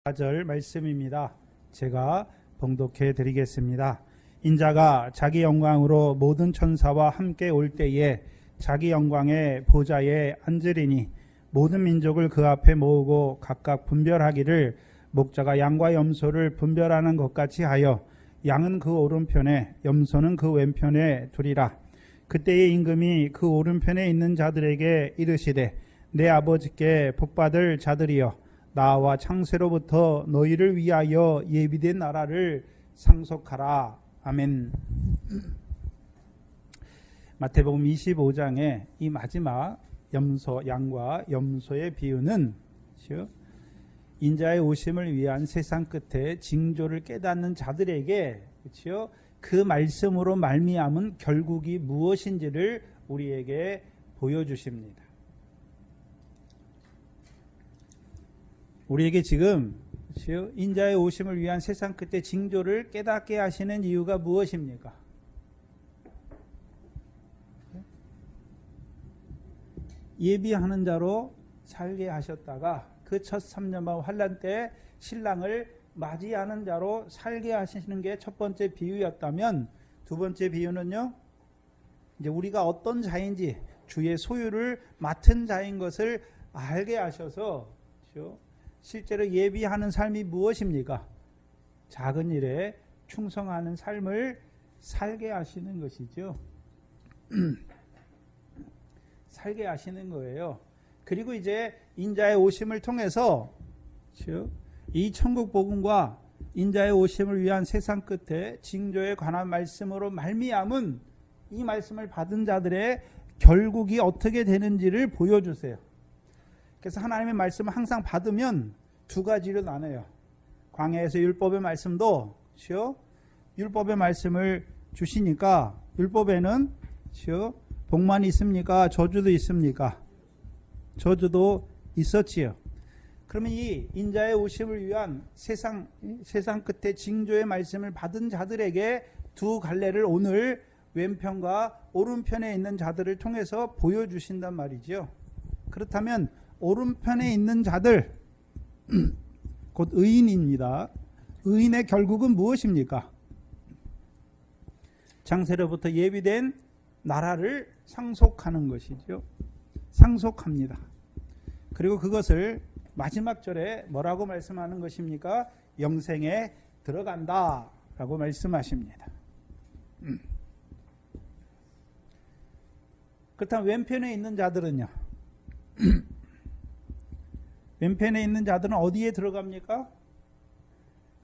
4절 말씀입니다. 제가 봉독해 드리겠습니다. 인자가 자기 영광으로 모든 천사와 함께 올 때에 자기 영광의 보좌에 앉으리니 모든 민족을 그 앞에 모으고 각각 분별하기를 목자가 양과 염소를 분별하는 것 같이 하여 양은 그 오른편에 염소는 그 왼편에 두리라. 그때의 임금이 그 오른편에 있는 자들에게 이르시되 내 아버지께 복받을 자들이여 나와 창세로부터 너희를 위하여 예비된 나라를 상속하라. 아멘. 마태복음 25장의 이 마지막 양과 염소의 비유는 인자의 오심을 위한 세상 끝에 징조를 깨닫는 자들에게 그 말씀으로 말미암은 결국이 무엇인지를 우리에게 보여주십니다. 우리에게 지금 인자의 오심을 위한 세상 끝의 징조를 깨닫게 하시는 이유가 무엇입니까? 예비하는 자로 살게 하셨다가 그 첫 3년반 환난 때 신랑을 맞이하는 자로 살게 하시는 게 첫 번째 비유였다면, 두 번째 비유는요, 이제 우리가 어떤 자인지 주의 소유를 맡은 자인 것을 알게 하셔서 실제로 예비하는 삶이 무엇입니까? 작은 일에 충성하는 삶을 살게 하시는 것이죠. 살게 하시는 거예요. 그리고 이제 인자의 오심을 통해서 이 천국 복음과 인자의 오심을 위한 세상 끝에 징조에 관한 말씀으로 말미암은 이 말씀을 받은 자들의 결국이 어떻게 되는지를 보여주세요. 그래서 하나님의 말씀을 항상 받으면 두 가지로 나눠요. 광야에서 율법의 말씀도 율법의 말씀을 주시니까 율법에는 복만 있습니까? 저주도 있습니까? 저주도 있었지요. 그러면 이 인자의 오심을 위한 세상 끝에 징조의 말씀을 받은 자들에게 두 갈래를 오늘 왼편과 오른편에 있는 자들을 통해서 보여주신단 말이죠. 그렇다면 오른편에 있는 자들, 곧 의인입니다. 의인의 결국은 무엇입니까? 창세로부터 예비된 나라를 상속하는 것이죠. 상속합니다. 그리고 그것을 마지막 절에 뭐라고 말씀하는 것입니까? 영생에 들어간다 라고 말씀하십니다. 그렇다면 왼편에 있는 자들은요? 왼편에 있는 자들은 어디에 들어갑니까?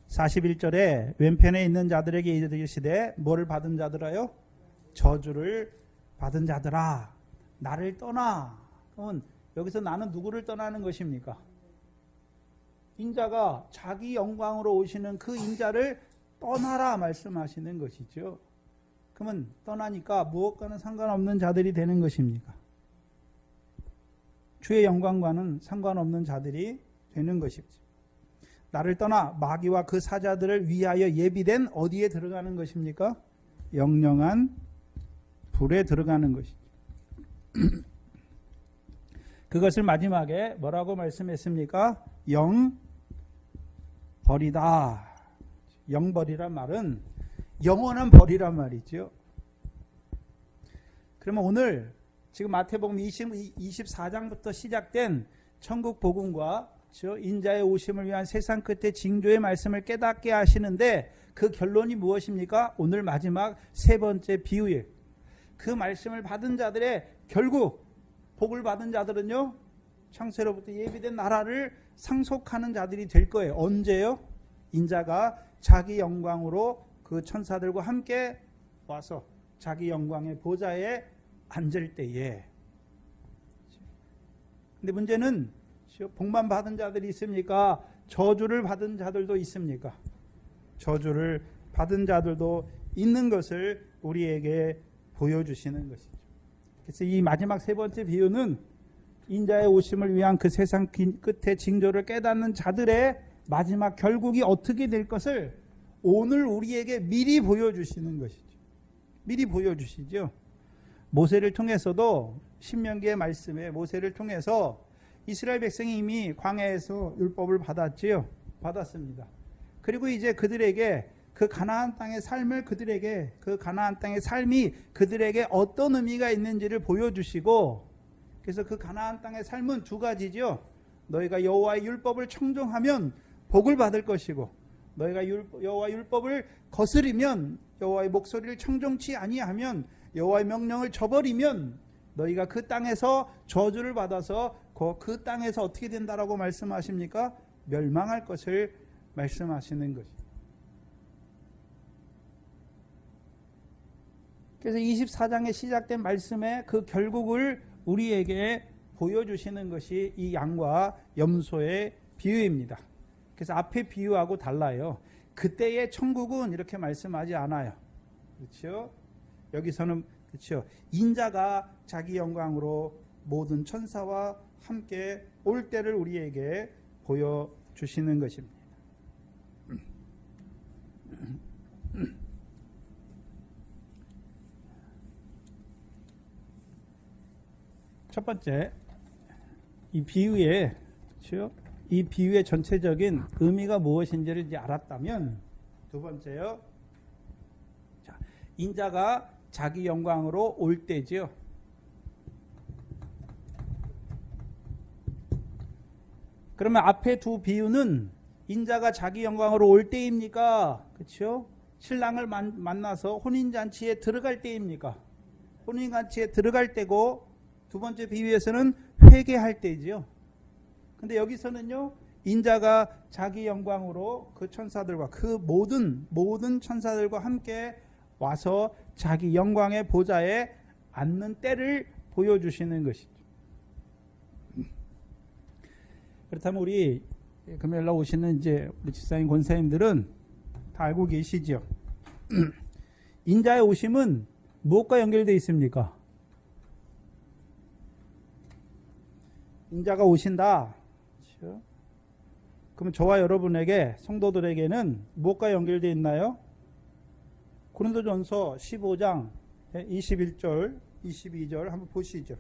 41절에 왼편에 있는 자들에게 이르시되 뭐를 받은 자들아요? 저주를 받은 자들아 나를 떠나. 그러면 여기서 나는 누구를 떠나는 것입니까? 인자가 자기 영광으로 오시는 그 인자를 떠나라 말씀하시는 것이죠. 그러면 떠나니까 무엇과는 상관없는 자들이 되는 것입니까? 주의 영광과는 상관없는 자들이 되는 것이죠. 나를 떠나 마귀와 그 사자들을 위하여 예비된 어디에 들어가는 것입니까? 영영한 불에 들어가는 것이죠. 그것을 마지막에 뭐라고 말씀했습니까? 영벌이다. 영벌이란 말은 영원한 벌이란 말이죠. 그러면 오늘 지금 마태복음 24장부터 시작된 천국 복음과 인자의 오심을 위한 세상 끝의 징조의 말씀을 깨닫게 하시는데 그 결론이 무엇입니까? 오늘 마지막 세 번째 비유에 그 말씀을 받은 자들의 결국 복을 받은 자들은요, 창세로부터 예비된 나라를 상속하는 자들이 될 거예요. 언제요? 인자가 자기 영광으로 그 천사들과 함께 와서 자기 영광의 보좌에 앉을 때에. 근데 문제는 복만 받은 자들이 있습니까? 저주를 받은 자들도 있습니까? 저주를 받은 자들도 있는 것을 우리에게 보여주시는 것이죠. 그래서 이 마지막 세 번째 비유는 인자의 오심을 위한 그 세상 끝의 징조를 깨닫는 자들의 마지막 결국이 어떻게 될 것을 오늘 우리에게 미리 보여주시는 것이죠. 미리 보여주시죠. 모세를 통해서도 신명기의 말씀에 모세를 통해서 이스라엘 백성이 이미 광야에서 율법을 받았지요. 받았습니다. 그리고 이제 그들에게 그 가나안 땅의 삶을 그들에게 그 가나안 땅의 삶이 그들에게 어떤 의미가 있는지를 보여주시고, 그래서 그 가나안 땅의 삶은 두 가지죠. 너희가 여호와의 율법을 청종하면 복을 받을 것이고, 너희가 여호와의 율법을 거스리면, 여호와의 목소리를 청종치 아니하면, 여호와의 명령을 저버리면 너희가 그 땅에서 저주를 받아서 그 땅에서 어떻게 된다라고 말씀하십니까? 멸망할 것을 말씀하시는 것입니다. 그래서 24장에 시작된 말씀의 그 결국을 우리에게 보여주시는 것이 이 양과 염소의 비유입니다. 그래서 앞에 비유하고 달라요. 그때의 천국은 이렇게 말씀하지 않아요. 그렇죠? 여기서는 그렇죠. 인자가 자기 영광으로 모든 천사와 함께 올 때를 우리에게 보여주시는 것입니다. 첫 번째, 이 비유의, 그렇죠? 이 비유의 전체적인 의미가 무엇인지를 이제 알았다면, 두 번째요, 자, 인자가 자기 영광으로 올 때죠. 그러면 앞에 두 비유는 인자가 자기 영광으로 올 때입니까? 그렇죠? 신랑을 만나서 혼인잔치에 들어갈 때입니까? 혼인잔치에 들어갈 때고, 두 번째 비유에서는 회개할 때지요. 근데 여기서는요, 인자가 자기 영광으로 그 천사들과 그 모든 천사들과 함께 와서 자기 영광의 보좌에 앉는 때를 보여주시는 것이죠. 그렇다면 우리 금요일날 오시는 이제 우리 집사님 권사님들은 다 알고 계시죠. 인자의 오심은 무엇과 연결되어 있습니까? 인자가 오신다. 그렇죠? 그럼 저와 여러분에게, 성도들에게는 무엇과 연결되어 있나요? 고린도전서 15장 21절 22절 한번 보시죠.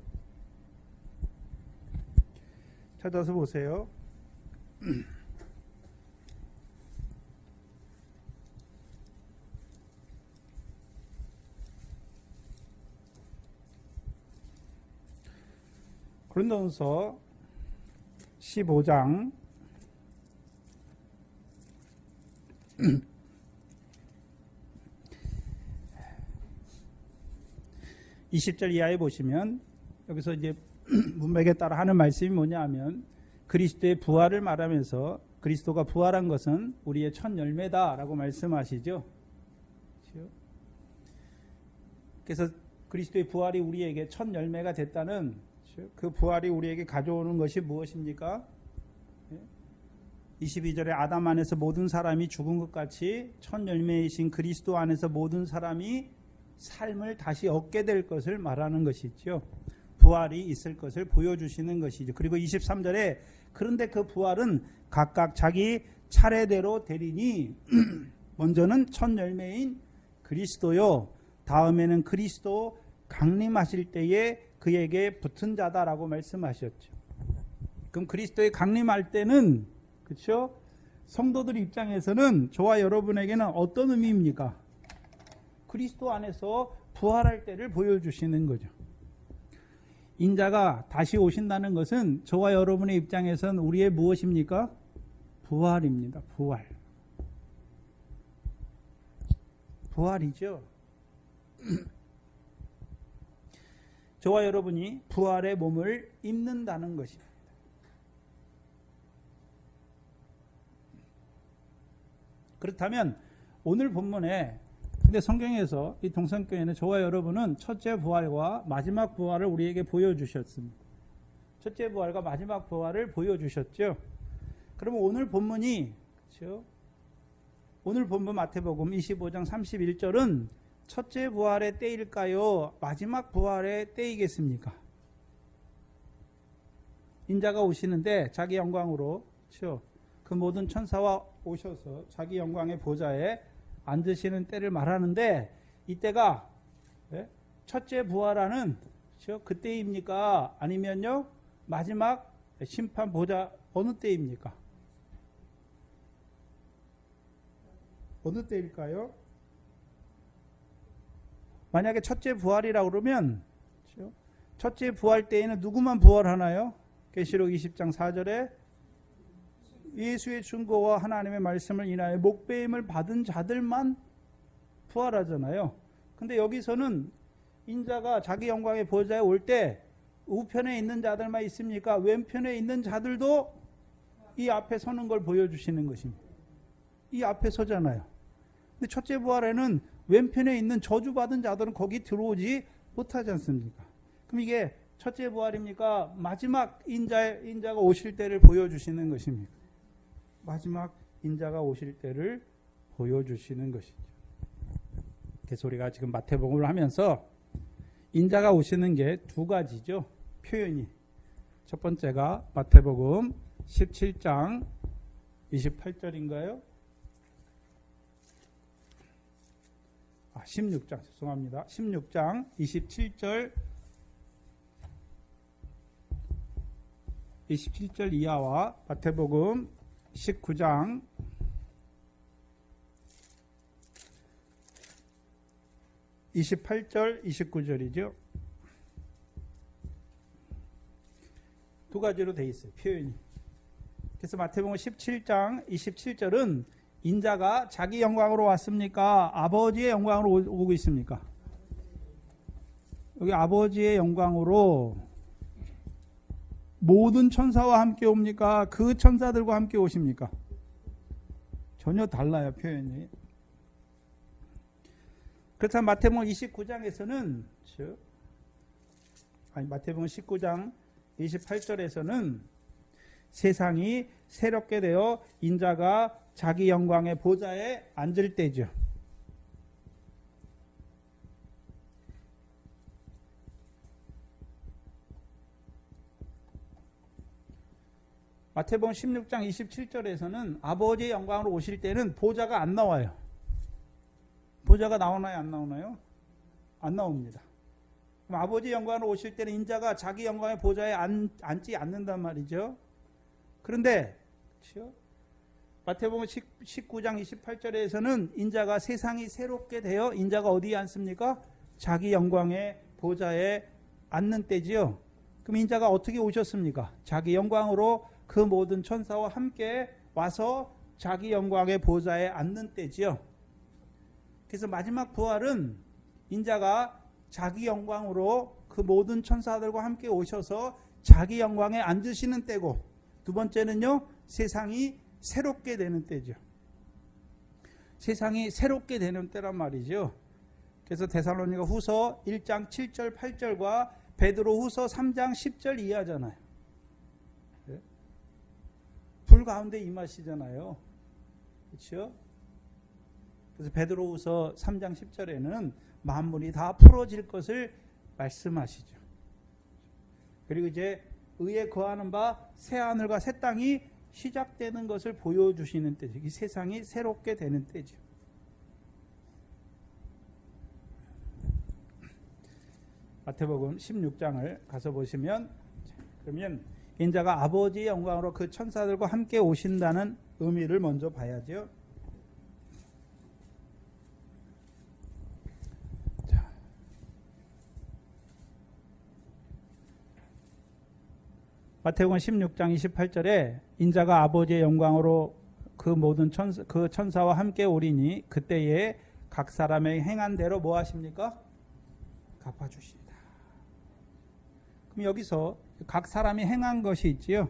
찾아서 보세요. 고린도전서 15장 20절 이하에 보시면, 여기서 이제 문맥에 따라 하는 말씀이 뭐냐 하면, 그리스도의 부활을 말하면서 그리스도가 부활한 것은 우리의 첫 열매다라고 말씀하시죠. 그래서 그리스도의 부활이 우리에게 첫 열매가 됐다는, 그 부활이 우리에게 가져오는 것이 무엇입니까? 22절에 아담 안에서 모든 사람이 죽은 것 같이 첫 열매이신 그리스도 안에서 모든 사람이 삶을 다시 얻게 될 것을 말하는 것이죠. 부활이 있을 것을 보여주시는 것이죠. 그리고 23절에 그런데 그 부활은 각각 자기 차례대로 되리니 먼저는 첫 열매인 그리스도요, 다음에는 그리스도 강림하실 때에 그에게 붙은 자다라고 말씀하셨죠. 그럼 그리스도의 강림할 때는, 그렇죠? 성도들 입장에서는, 저와 여러분에게는 어떤 의미입니까? 그리스도 안에서 부활할 때를 보여주시는 거죠. 인자가 다시 오신다는 것은 저와 여러분의 입장에서는 우리의 무엇입니까? 부활입니다. 부활. 부활이죠. 저와 여러분이 부활의 몸을 입는다는 것입니다. 그렇다면 오늘 본문에, 근데 성경에서 이 동성교회는 저와 여러분은 첫째 부활과 마지막 부활을 우리에게 보여주셨습니다. 첫째 부활과 마지막 부활을 보여주셨죠. 그러면 오늘 본문이, 그렇죠? 오늘 본문 마태복음 25장 31절은 첫째 부활의 때일까요? 마지막 부활의 때이겠습니까? 인자가 오시는데 자기 영광으로, 그렇죠? 그 모든 천사와 오셔서 자기 영광의 보좌에 앉으시는 때를 말하는데, 이때가 첫째 부활하는, 그렇죠? 그때입니까? 아니면요 마지막 심판 보좌 어느 때입니까? 어느 때일까요? 만약에 첫째 부활이라고 그러면 첫째 부활 때에는 누구만 부활하나요? 계시록 20장 4절에 예수의 증거와 하나님의 말씀을 인하여 목배임을 받은 자들만 부활하잖아요. 근데 여기서는 인자가 자기 영광의 보좌에 올 때 우편에 있는 자들만 있습니까? 왼편에 있는 자들도 이 앞에 서는 걸 보여주시는 것입니다. 이 앞에 서잖아요. 근데 첫째 부활에는 왼편에 있는 저주받은 자들은 거기 들어오지 못하지 않습니까? 그럼 이게 첫째 부활입니까? 마지막 인자가 오실 때를 보여주시는 것입니다. 마지막 인자가 오실 때를 보여주시는 것이죠. 그래서 우리가 지금 마태복음을 하면서 인자가 오시는 게 두 가지죠. 표현이. 첫 번째가 마태복음 17장 28절인가요? 16장 죄송합니다. 16장 27절 27절 이하와 마태복음 19장 28절 29절이죠. 두 가지로 돼 있어요. 표현이. 그래서 마태복음 17장 27절은 인자가 자기 영광으로 왔습니까? 아버지의 영광으로 오고 있습니까? 여기 아버지의 영광으로 모든 천사와 함께 옵니까? 그 천사들과 함께 오십니까? 전혀 달라요, 표현이. 그렇다면 마태복음 29장에서는 마태복음 19장 28절에서는 세상이 새롭게 되어 인자가 자기 영광의 보좌에 앉을 때죠. 마태복음 16장 27절에서는 아버지의 영광으로 오실 때는 보좌가 안 나와요. 보좌가 나오나요? 안 나오나요? 안 나옵니다. 그럼 아버지의 영광으로 오실 때는 인자가 자기 영광의 보좌에 앉지 않는단 말이죠. 그런데 그렇죠? 마태복음 19장 28절에서는 인자가 세상이 새롭게 되어 인자가 어디에 앉습니까? 자기 영광의 보좌에 앉는 때지요. 그럼 인자가 어떻게 오셨습니까? 자기 영광으로 그 모든 천사와 함께 와서 자기 영광의 보좌에 앉는 때지요. 그래서 마지막 부활은 인자가 자기 영광으로 그 모든 천사들과 함께 오셔서 자기 영광에 앉으시는 때고, 두 번째는요, 세상이 새롭게 되는 때죠. 세상이 새롭게 되는 때란 말이죠. 그래서 데살로니가 후서 1장 7절 8절과 베드로 후서 3장 10절 이하잖아요. 불 가운데 임하시잖아요. 그렇죠? 그래서 베드로 후서 3장 10절에는 만물이 다 풀어질 것을 말씀하시죠. 그리고 이제 의에 거하는 바 새 하늘과 새 땅이 시작되는 것을 보여주시는 때죠. 이 세상이 새롭게 되는 때죠. 마태복음 16장을 가서 보시면, 그러면 인자가 아버지의 영광으로 그 천사들과 함께 오신다는 의미를 먼저 봐야죠. 마태복음 16장 28절에 인자가 아버지의 영광으로 그 모든 천사와 함께 오리니 그때에 각 사람의 행한 대로 뭐 하십니까? 갚아주시리다. 그럼 여기서 각 사람이 행한 것이 있지요.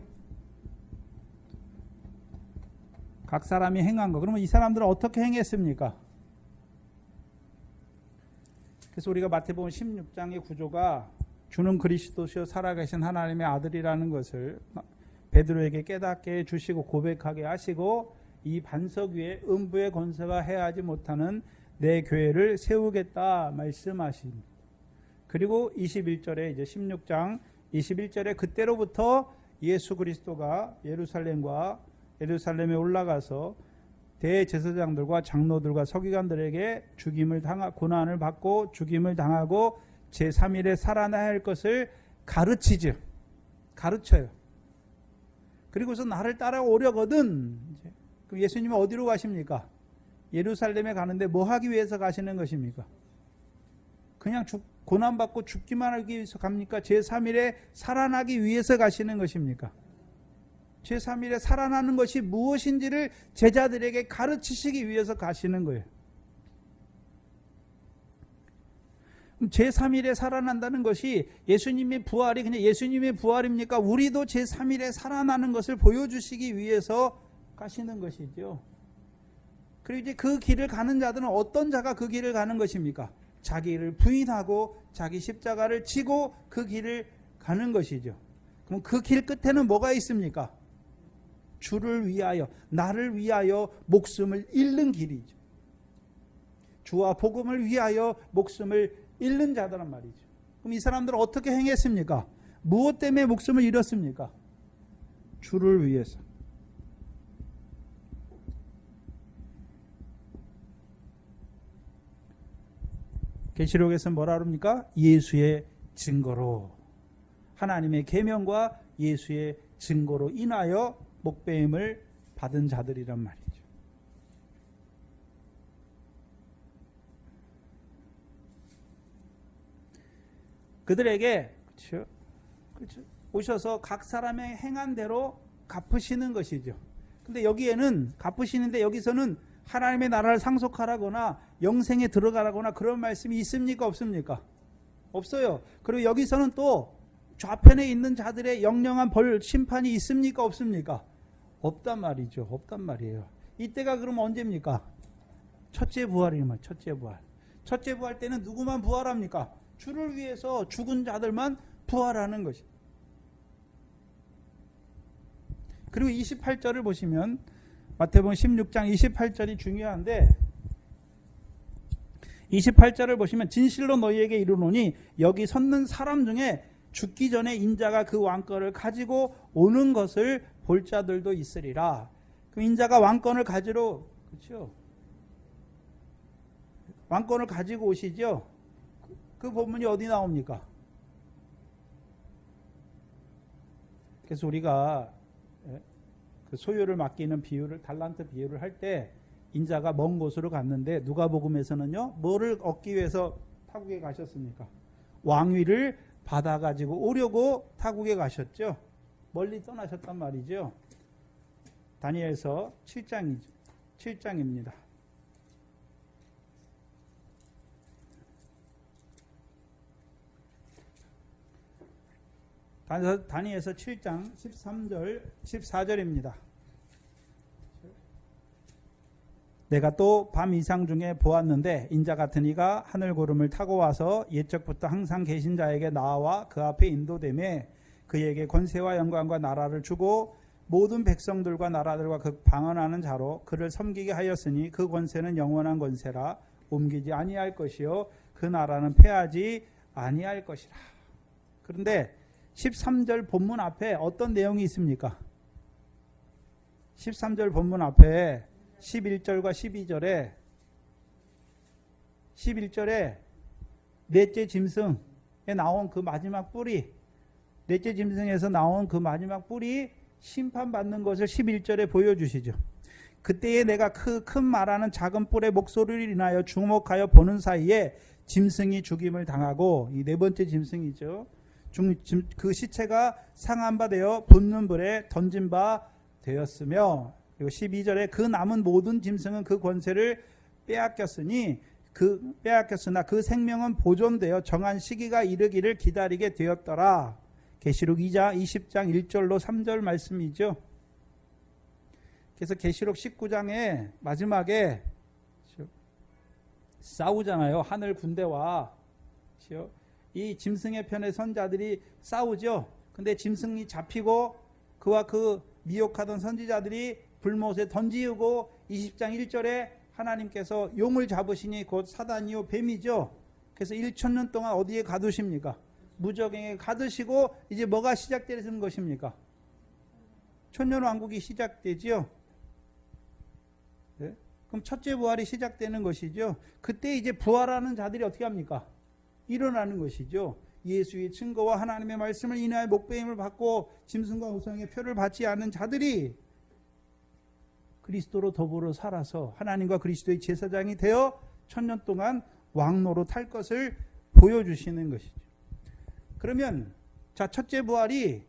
각 사람이 행한 것. 그러면 이 사람들은 어떻게 행했습니까? 그래서 우리가 마태복음 16장의 구조가 주는 그리스도시요 살아계신 하나님의 아들이라는 것을 베드로에게 깨닫게 해주시고 고백하게 하시고, 이 반석 위에 음부의 권세가 해하지 못하는 내 교회를 세우겠다 말씀하십니다. 그리고 21절에 이제 16장 21절에 그때로부터 예수 그리스도가 예루살렘에 올라가서 대제사장들과 장로들과 서기관들에게 고난을 받고 죽임을 당하고 제3일에 살아나야 할 것을 가르쳐요. 그리고서 나를 따라오려거든. 그럼 예수님은 어디로 가십니까? 예루살렘에 가는데 뭐 하기 위해서 가시는 것입니까? 그냥 고난받고 죽기만 하기 위해서 갑니까? 제3일에 살아나기 위해서 가시는 것입니까? 제3일에 살아나는 것이 무엇인지를 제자들에게 가르치시기 위해서 가시는 거예요. 제3일에 살아난다는 것이 예수님의 부활이 그냥 예수님의 부활입니까? 우리도 제3일에 살아나는 것을 보여주시기 위해서 가시는 것이죠. 그리고 이제 그 길을 가는 자들은 어떤 자가 그 길을 가는 것입니까? 자기를 부인하고 자기 십자가를 지고 그 길을 가는 것이죠. 그럼 그 길 끝에는 뭐가 있습니까? 주를 위하여, 나를 위하여 목숨을 잃는 길이죠. 주와 복음을 위하여 목숨을 잃는 자들란 말이죠. 그럼 이 사람들은 어떻게 행했습니까? 무엇 때문에 목숨을 잃었습니까? 주를 위해서. 계시록에서 뭐라 그럽니까? 예수의 증거로, 하나님의 계명과 예수의 증거로 인하여 목배임을 받은 자들이란 말이죠. 그들에게 그렇죠. 오셔서 각 사람의 행한 대로 갚으시는 것이죠. 근데 여기에는 갚으시는데 여기서는 하나님의 나라를 상속하라거나 영생에 들어가라거나 그런 말씀이 있습니까? 없습니까? 없어요. 그리고 여기서는 또 좌편에 있는 자들의 영영한 벌 심판이 있습니까? 없습니까? 없단 말이죠. 없단 말이에요. 이때가 그럼 언제입니까? 첫째 부활이면 첫째 부활. 첫째 부활 때는 누구만 부활합니까? 주를 위해서 죽은 자들만 부활하는 것입니다. 그리고 28절을 보시면 마태복음 16장 28절이 중요한데 28절을 보시면 진실로 너희에게 이르노니 여기 섰는 사람 중에 죽기 전에 인자가 그 왕권을 가지고 오는 것을 볼 자들도 있으리라. 그 인자가 왕권을 가지러 그렇죠? 왕권을 가지고 오시죠. 그 본문이 어디 나옵니까? 그래서 우리가 그 소유를 맡기는 비유를 달란트 비유를 할 때 인자가 먼 곳으로 갔는데 누가복음에서는요 뭐를 얻기 위해서 타국에 가셨습니까? 왕위를 받아가지고 오려고 타국에 가셨죠. 멀리 떠나셨단 말이죠. 다니엘서 7장입니다. 다니엘서 7장 13절 14절입니다. 내가 또 밤 이상 중에 보았는데 인자 같은 이가 하늘 구름을 타고 와서 옛적부터 항상 계신 자에게 나와 그 앞에 인도되매 그에게 권세와 영광과 나라를 주고 모든 백성들과 나라들과 그 방언하는 자로 그를 섬기게 하였으니 그 권세는 영원한 권세라 옮기지 아니할 것이요 그 나라는 패하지 아니할 것이라. 그런데 13절 본문 앞에 어떤 내용이 있습니까? 13절 본문 앞에 11절과 11절에 넷째 짐승에 나온 그 마지막 뿔이 넷째 짐승에서 나온 그 마지막 뿔이 심판받는 것을 11절에 보여주시죠. 그때에 내가 큰 말하는 작은 뿔의 목소리를 인하여 주목하여 보는 사이에 짐승이 죽임을 당하고 이 네 번째 짐승이죠. 그 시체가 상한 바 되어 붙는 불에 던진 바 되었으며 그리고 12절에 그 남은 모든 짐승은 그 권세를 빼앗겼으나 그 생명은 보존되어 정한 시기가 이르기를 기다리게 되었더라. 계시록 20장 1절로 3절 말씀이죠. 그래서 계시록 19장의 마지막에 싸우잖아요. 하늘 군대와 이 짐승의 편에 선 자들이 싸우죠. 근데 짐승이 잡히고 그와 그 미혹하던 선지자들이 불못에 던지고 20장 1절에 하나님께서 용을 잡으시니 곧 사단이요 뱀이죠. 그래서 1,000년 동안 어디에 가두십니까? 무적행에 가두시고 이제 뭐가 시작되는 것입니까? 천년왕국이 시작되지요. 네? 그럼 첫째 부활이 시작되는 것이죠. 그때 이제 부활하는 자들이 어떻게 합니까? 일어나는 것이죠. 예수의 증거와 하나님의 말씀을 인하여 목배임을 받고 짐승과 우상의 표를 받지 않은 자들이 그리스도로 더불어 살아서 하나님과 그리스도의 제사장이 되어 1000년 동안 왕노릇할 것을 보여주시는 것이죠. 그러면 자, 첫째 부활이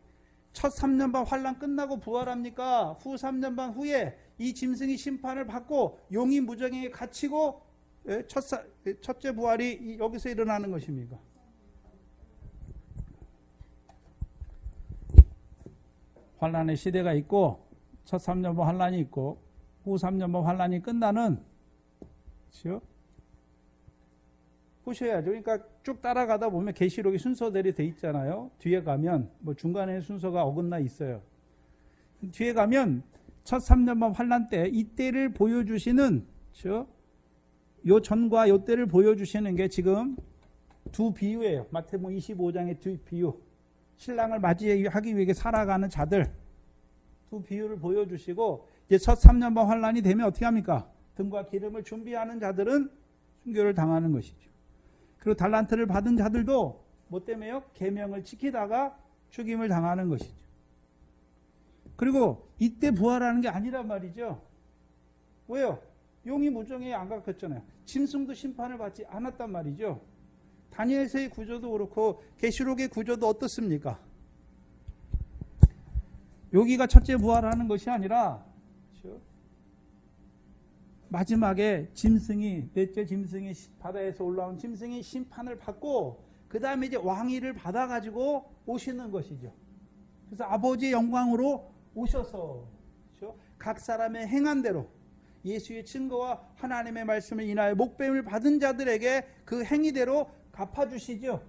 첫 3년반 환란 끝나고 부활합니까? 후 3년반 후에 이 짐승이 심판을 받고 용이 무정에게 갇히고 첫째 부활이 여기서 일어나는 것입니까? 환란의 시대가 있고 첫 3년반 환란이 있고 후 3년반 환란이 끝나는, 그렇죠? 보셔야죠. 그러니까 쭉 따라가다 보면 계시록의 순서대로 돼 있잖아요. 뒤에 가면 뭐 중간에 순서가 어긋나 있어요. 뒤에 가면 첫 3년반 환란 때 이때를 보여주시는, 그렇죠? 요 전과 요 때를 보여주시는 게 지금 두 비유예요. 마태복음 25장의 두 비유. 신랑을 맞이하기 위해 살아가는 자들 두 비유를 보여주시고, 이제 첫 3년반 환란이 되면 어떻게 합니까? 등과 기름을 준비하는 자들은 순교를 당하는 것이죠. 그리고 달란트를 받은 자들도 뭐 때문에요? 계명을 지키다가 죽임을 당하는 것이죠. 그리고 이때 부활하는 게 아니란 말이죠. 왜요? 용이 무정에 안 갇혔잖아요. 짐승도 심판을 받지 않았단 말이죠. 다니엘서의 구조도 그렇고 계시록의 구조도 어떻습니까? 여기가 첫째 부활하는 것이 아니라, 그렇죠? 마지막에 짐승이, 넷째 짐승이, 바다에서 올라온 짐승이 심판을 받고 그 다음에 이제 왕위를 받아가지고 오시는 것이죠. 그래서 아버지의 영광으로 오셔서, 그렇죠? 각 사람의 행한 대로 예수의 증거와 하나님의 말씀을 인하여 목배임을 받은 자들에게 그 행위대로 갚아주시죠.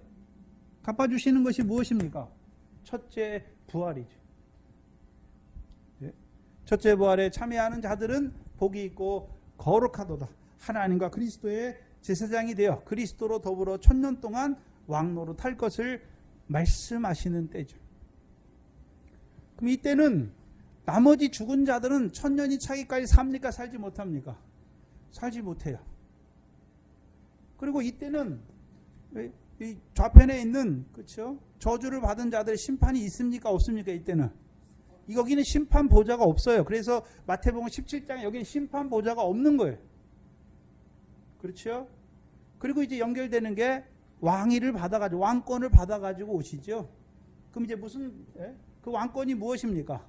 갚아주시는 것이 무엇입니까? 첫째 부활이죠. 첫째 부활에 참여하는 자들은 복이 있고 거룩하도다. 하나님과 그리스도의 제사장이 되어 그리스도로 더불어 1000년 동안 왕노릇할 것을 말씀하시는 때죠. 그럼 이때는 나머지 죽은 자들은 1000년이 차기까지 삽니까? 살지 못합니까? 살지 못해요. 그리고 이때는 이 좌편에 있는, 그렇죠? 저주를 받은 자들의 심판이 있습니까? 없습니까? 이때는 여기는 심판 보좌가 없어요. 그래서 마태복음 17장에 여기는 심판 보좌가 없는 거예요. 그렇죠? 그리고 이제 연결되는 게 왕위를 받아가지고, 왕권을 받아가지고 오시죠. 그럼 이제 무슨, 그 왕권이 무엇입니까?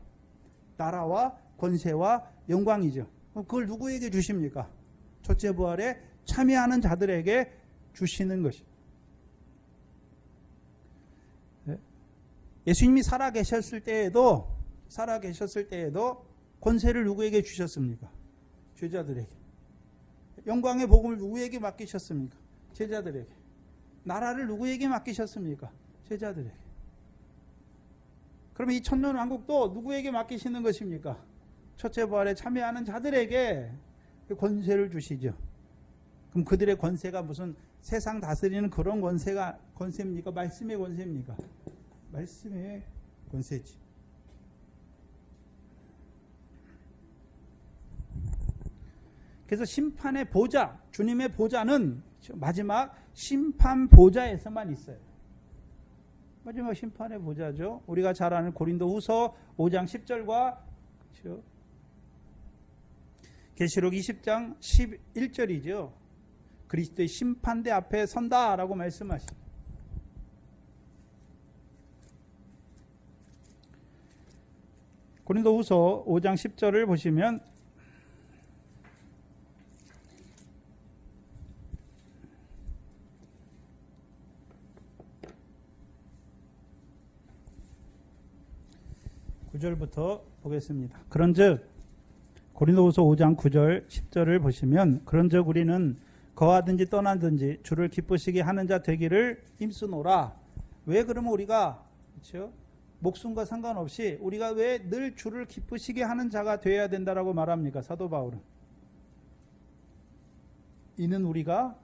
나라와 권세와 영광이죠. 그걸 누구에게 주십니까? 첫째 부활에 참여하는 자들에게 주시는 것입니다. 예수님이 살아계셨을 때에도 권세를 누구에게 주셨습니까? 제자들에게. 영광의 복음을 누구에게 맡기셨습니까? 제자들에게. 나라를 누구에게 맡기셨습니까? 제자들에게. 그럼 이 천년 왕국도 누구에게 맡기시는 것입니까? 첫째 부활에 참여하는 자들에게 권세를 주시죠. 그럼 그들의 권세가 무슨 세상 다스리는 그런 권세입니까? 말씀의 권세입니까? 말씀의 권세지. 그래서 심판의 보좌, 주님의 보좌는 마지막 심판 보좌에서만 있어요. 마지막 심판의 보좌죠. 우리가 잘 아는 고린도후서 5장 10절과 그렇죠? 계시록 20장 11절이죠. 그리스도의 심판대 앞에 선다라고 말씀하십니다. 고린도후서 5장 10절을 보시면 (9절부터) 보겠습니다. 그런즉 고린도후서 5장 9절 10절을 보시면, 그런즉 우리는 거하든지 떠나든지 주를 기쁘시게 하는 자 되기를 힘쓰노라. 왜 그러면 우리가, 그렇죠? 목숨과 상관없이 우리가 왜 늘 주를 기쁘시게 하는 자가 되어야 된다라고 말합니까? 사도 바울은. 이는 우리가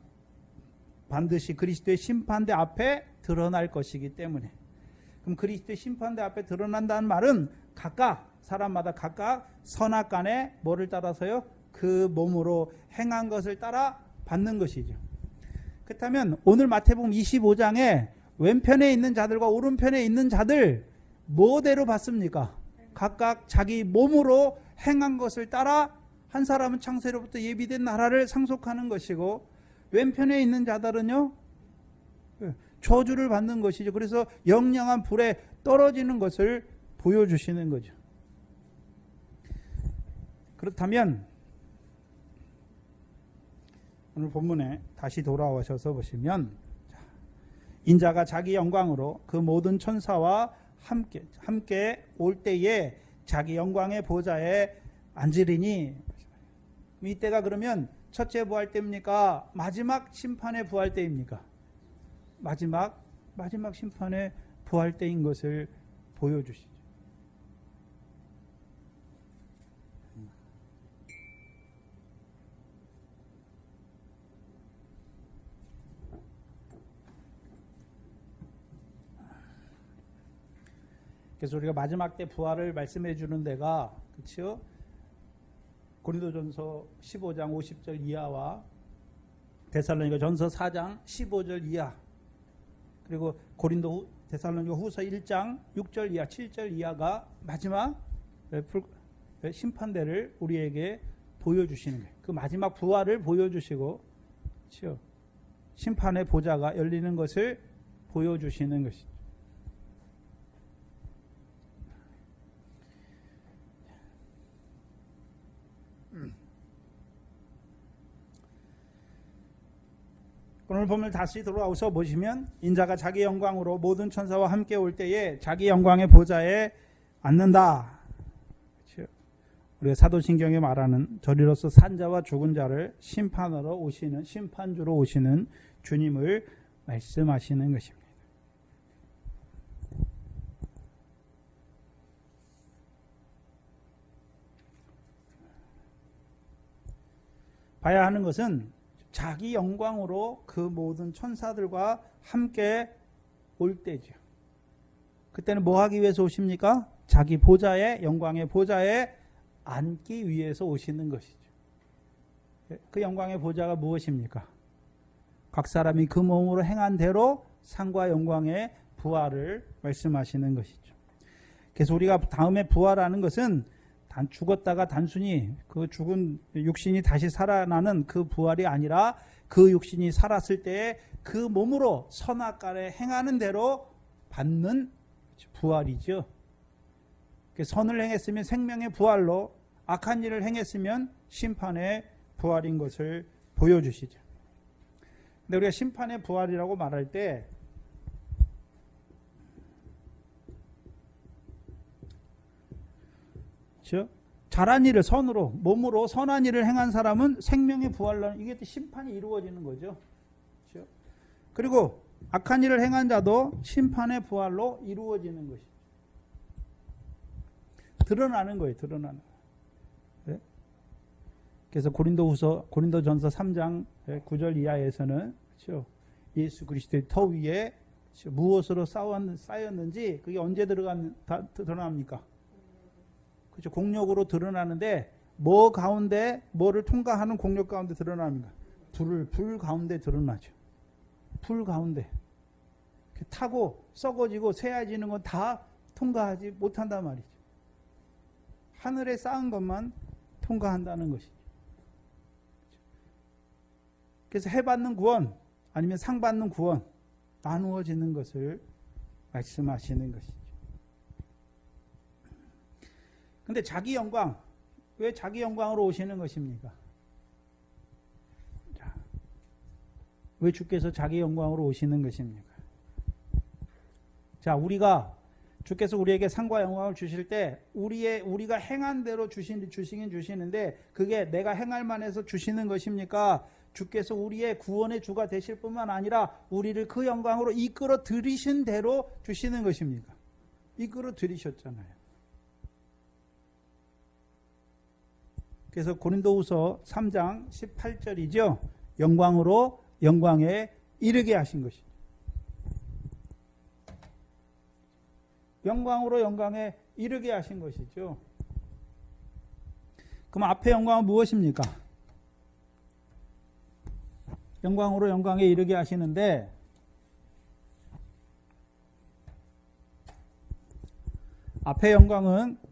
반드시 그리스도의 심판대 앞에 드러날 것이기 때문에. 그럼 그리스도의 심판대 앞에 드러난다는 말은 각각 사람마다 각각 선악간에 뭐를 따라서요? 그 몸으로 행한 것을 따라 받는 것이죠. 그렇다면 오늘 마태복음 25장에 왼편에 있는 자들과 오른편에 있는 자들 뭐대로 받습니까? 각각 자기 몸으로 행한 것을 따라 한 사람은 창세로부터 예비된 나라를 상속하는 것이고 왼편에 있는 자들은요 저주를 받는 것이죠. 그래서 영영한 불에 떨어지는 것을 보여주시는 거죠. 그렇다면 오늘 본문에 다시 돌아오셔서 보시면 인자가 자기 영광으로 그 모든 천사와 함께 올 때에 자기 영광의 보좌에 앉으리니, 이때가 그러면 첫째 부활 때입니까? 마지막 심판의 부활 때입니까? 마지막 심판의 부활 때인 것을 보여주시죠. 그래서 우리가 마지막 때 부활을 말씀해 주는 데가, 그렇죠? 고린도전서 15장 50절 이하와 데살로니가전서 4장 15절 이하, 그리고 데살로니가 후서 1장 6절 이하 7절 이하가 마지막 심판대를 우리에게 보여주시는 거예요. 그 마지막 부활을 보여주시고, 그렇죠? 심판의 보좌가 열리는 것을 보여주시는 것이죠. 오늘 본문 다시 돌아오서 보시면 인자가 자기 영광으로 모든 천사와 함께 올 때에 자기 영광의 보좌에 앉는다. 그렇죠? 우리가 사도신경에 말하는 저리로서 산자와 죽은 자를 심판하러 오시는, 심판주로 오시는 주님을 말씀하시는 것입니다. 봐야 하는 것은 자기 영광으로 그 모든 천사들과 함께 올 때죠. 그때는 뭐 하기 위해서 오십니까? 자기 보좌에, 영광의 보좌에 앉기 위해서 오시는 것이죠. 그 영광의 보좌가 무엇입니까? 각 사람이 그 몸으로 행한 대로 상과 영광의 부활을 말씀하시는 것이죠. 그래서 우리가 다음에 부활하는 것은 죽었다가 단순히 그 죽은 육신이 다시 살아나는 그 부활이 아니라 그 육신이 살았을 때에 그 몸으로 선악간에 행하는 대로 받는 부활이죠. 선을 행했으면 생명의 부활로, 악한 일을 행했으면 심판의 부활인 것을 보여주시죠. 근데 우리가 심판의 부활이라고 말할 때 그렇죠? 잘한 일을 선으로, 몸으로 선한 일을 행한 사람은 생명의 부활로, 이게 심판이 이루어지는 거죠. 그렇죠? 그리고 악한 일을 행한 자도 심판의 부활로 이루어지는 것이죠. 드러나는 거예요. 드러나는. 네? 그래서 고린도전서 3장 9절 이하에서는, 그렇죠? 예수 그리스도의 터 위에 무엇으로 쌓였는지 그게 언제 드러납니까? 그렇죠. 공력으로 드러나는데, 뭐 가운데, 뭐를 통과하는 공력 가운데 드러납니다. 불 가운데 드러나죠. 불 가운데. 타고 썩어지고 새야지는 건 다 통과하지 못한단 말이죠. 하늘에 쌓은 것만 통과한다는 것이죠. 그래서 해받는 구원, 아니면 상받는 구원, 나누어지는 것을 말씀하시는 것이죠. 근데 자기 영광, 왜 자기 영광으로 오시는 것입니까? 왜 주께서 자기 영광으로 오시는 것입니까? 자, 주께서 우리에게 상과 영광을 주실 때 우리가 행한 대로 주시긴 주시는데, 그게 내가 행할 만해서 주시는 것입니까? 주께서 우리의 구원의 주가 되실 뿐만 아니라 우리를 그 영광으로 이끌어 들이신 대로 주시는 것입니까? 이끌어 들이셨잖아요. 그래서 고린도후서 3장 18절이죠. 영광으로 영광에 이르게 하신 것이죠. 영광으로 영광에 이르게 하신 것이죠. 그럼 앞에 영광은 무엇입니까? 영광으로 영광에 이르게 하시는데, 앞에 영광은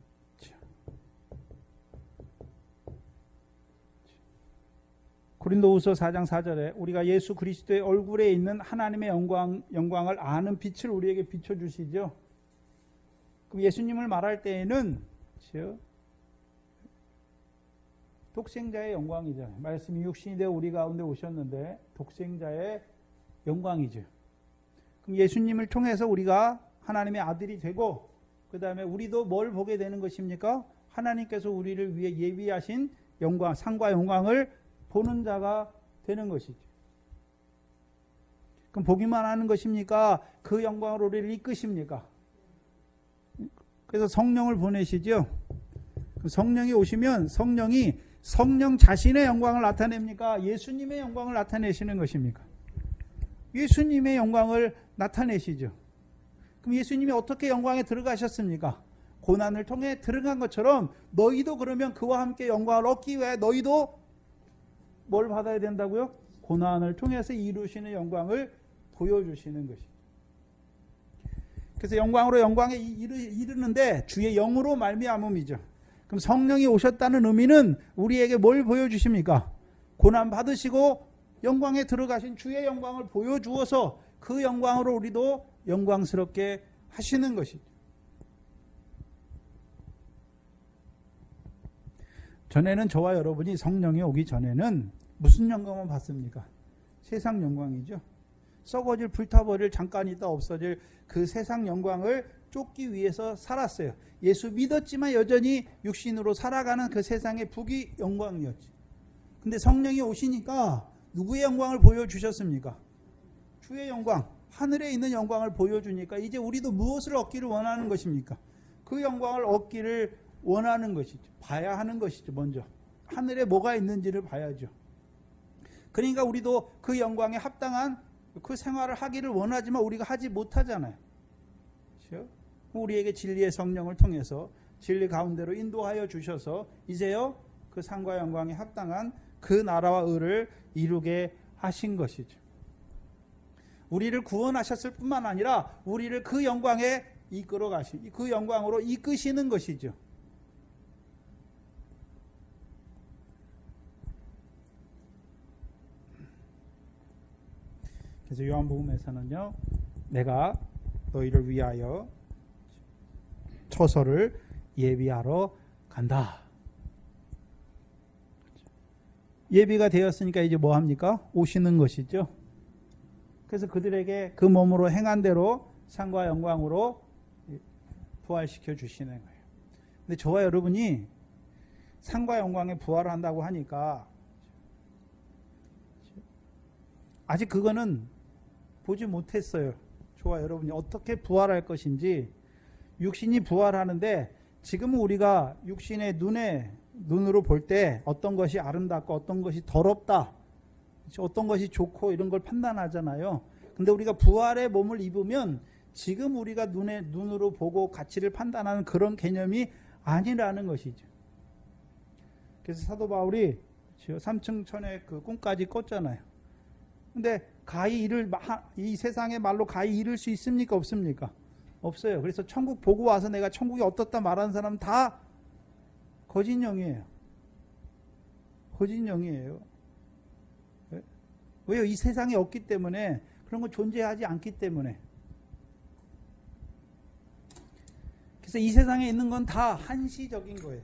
고린도후서 4장 4절에 우리가 예수 그리스도의 얼굴에 있는 하나님의 영광을 아는 빛을 우리에게 비춰주시죠. 그럼 예수님을 말할 때에는 독생자의 영광이죠. 말씀이 육신이 되어 우리 가운데 오셨는데 독생자의 영광이죠. 그럼 예수님을 통해서 우리가 하나님의 아들이 되고 그 다음에 우리도 뭘 보게 되는 것입니까? 하나님께서 우리를 위해 예비하신 영광, 상과 영광을 보는 자가 되는 것이죠. 그럼 보기만 하는 것입니까? 그 영광으로 우리를 이끄십니까? 그래서 성령을 보내시죠. 성령이 오시면 성령 자신의 영광을 나타냅니까? 예수님의 영광을 나타내시는 것입니까? 예수님의 영광을 나타내시죠. 그럼 예수님이 어떻게 영광에 들어가셨습니까? 고난을 통해 들어간 것처럼 너희도 그러면 그와 함께 영광을 얻기 위해 너희도 뭘 받아야 된다고요? 고난을 통해서 이루시는 영광을 보여주시는 것이죠. 그래서 영광으로 영광에 이르는데 주의 영으로 말미암음이죠. 그럼 성령이 오셨다는 의미는 우리에게 뭘 보여주십니까? 고난 받으시고 영광에 들어가신 주의 영광을 보여주어서 그 영광으로 우리도 영광스럽게 하시는 것이죠. 전에는 저와 여러분이 성령이 오기 전에는 무슨 영광만 봤습니까? 세상 영광이죠. 썩어질 불타버릴 잠깐 있다 없어질 그 세상 영광을 쫓기 위해서 살았어요. 예수 믿었지만 여전히 육신으로 살아가는 그 세상의 부귀 영광이었지. 근데 성령이 오시니까 누구의 영광을 보여주셨습니까? 주의 영광, 하늘에 있는 영광을 보여주니까 이제 우리도 무엇을 얻기를 원하는 것입니까? 그 영광을 얻기를 원하는 것이죠. 봐야 하는 것이죠. 먼저 하늘에 뭐가 있는지를 봐야죠. 그러니까 우리도 그 영광에 합당한 그 생활을 하기를 원하지만 우리가 하지 못하잖아요. 그렇죠? 우리에게 진리의 성령을 통해서 진리 가운데로 인도하여 주셔서 이제요 그 상과 영광에 합당한 그 나라와 의를 이루게 하신 것이죠. 우리를 구원하셨을 뿐만 아니라 우리를 그 영광에 이끌어 가시, 그 영광으로 이끄시는 것이죠. 그래서 요한복음에서는요, 내가 너희를 위하여 처소를 예비하러 간다. 예비가 되었으니까 이제 뭐 합니까? 오시는 것이죠. 그래서 그들에게 그 몸으로 행한 대로 상과 영광으로 부활시켜 주시는 거예요. 근데 저와 여러분이 상과 영광에 부활한다고 하니까 아직 그거는 보지 못했어요. 저와 여러분이 어떻게 부활할 것인지. 육신이 부활하는데 지금은 우리가 육신의 눈으로 볼 때 어떤 것이 아름답고 어떤 것이 더럽다, 어떤 것이 좋고 이런 걸 판단하잖아요. 근데 우리가 부활의 몸을 입으면 지금 우리가 눈으로 보고 가치를 판단하는 그런 개념이 아니라는 것이죠. 그래서 사도 바울이 3층 천에 그 꿈까지 꿨잖아요. 근데 이 세상의 말로 가히 이룰 수 있습니까? 없습니까? 없어요. 그래서 천국 보고 와서 내가 천국이 어떻다 말하는 사람은 다 거짓령이에요. 거짓령이에요. 왜요? 이 세상에 없기 때문에, 그런 거 존재하지 않기 때문에. 그래서 이 세상에 있는 건 다 한시적인 거예요.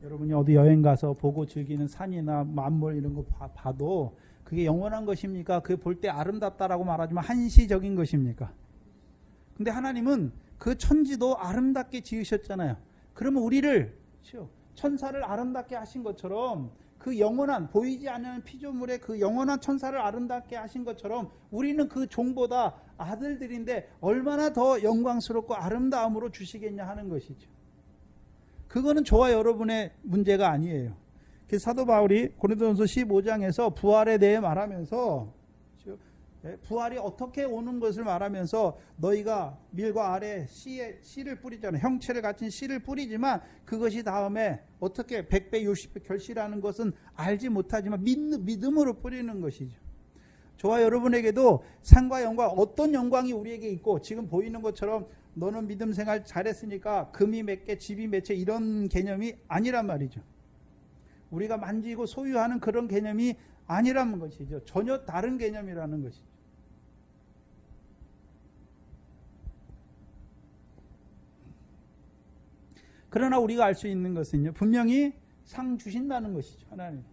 여러분이 어디 여행 가서 보고 즐기는 산이나 만물 이런 거 봐도 그게 영원한 것입니까? 그게 볼 때 아름답다라고 말하지만 한시적인 것입니까? 근데 하나님은 그 천지도 아름답게 지으셨잖아요. 그러면 우리를 천사를 아름답게 하신 것처럼 그 영원한 보이지 않는 피조물의 그 영원한 천사를 아름답게 하신 것처럼 우리는 그 종보다 아들들인데 얼마나 더 영광스럽고 아름다움으로 주시겠냐 하는 것이죠. 그거는 저와 여러분의 문제가 아니에요. 그래서 사도 바울이 고린도전서 15장에서 부활에 대해 말하면서 부활이 어떻게 오는 것을 말하면서 너희가 밀과 알에 씨를 뿌리잖아요. 형체를 갖춘 씨를 뿌리지만 그것이 다음에 어떻게 100배 60배 결실하는 것은 알지 못하지만 믿음으로 뿌리는 것이죠. 저와 여러분에게도 상과 영광, 어떤 영광이 우리에게 있고 지금 보이는 것처럼 너는 믿음 생활 잘했으니까 금이 몇 개, 집이 몇 채 이런 개념이 아니란 말이죠. 우리가 만지고 소유하는 그런 개념이 아니라는 것이죠. 전혀 다른 개념이라는 것이죠. 그러나 우리가 알 수 있는 것은요, 분명히 상 주신다는 것이죠. 하나님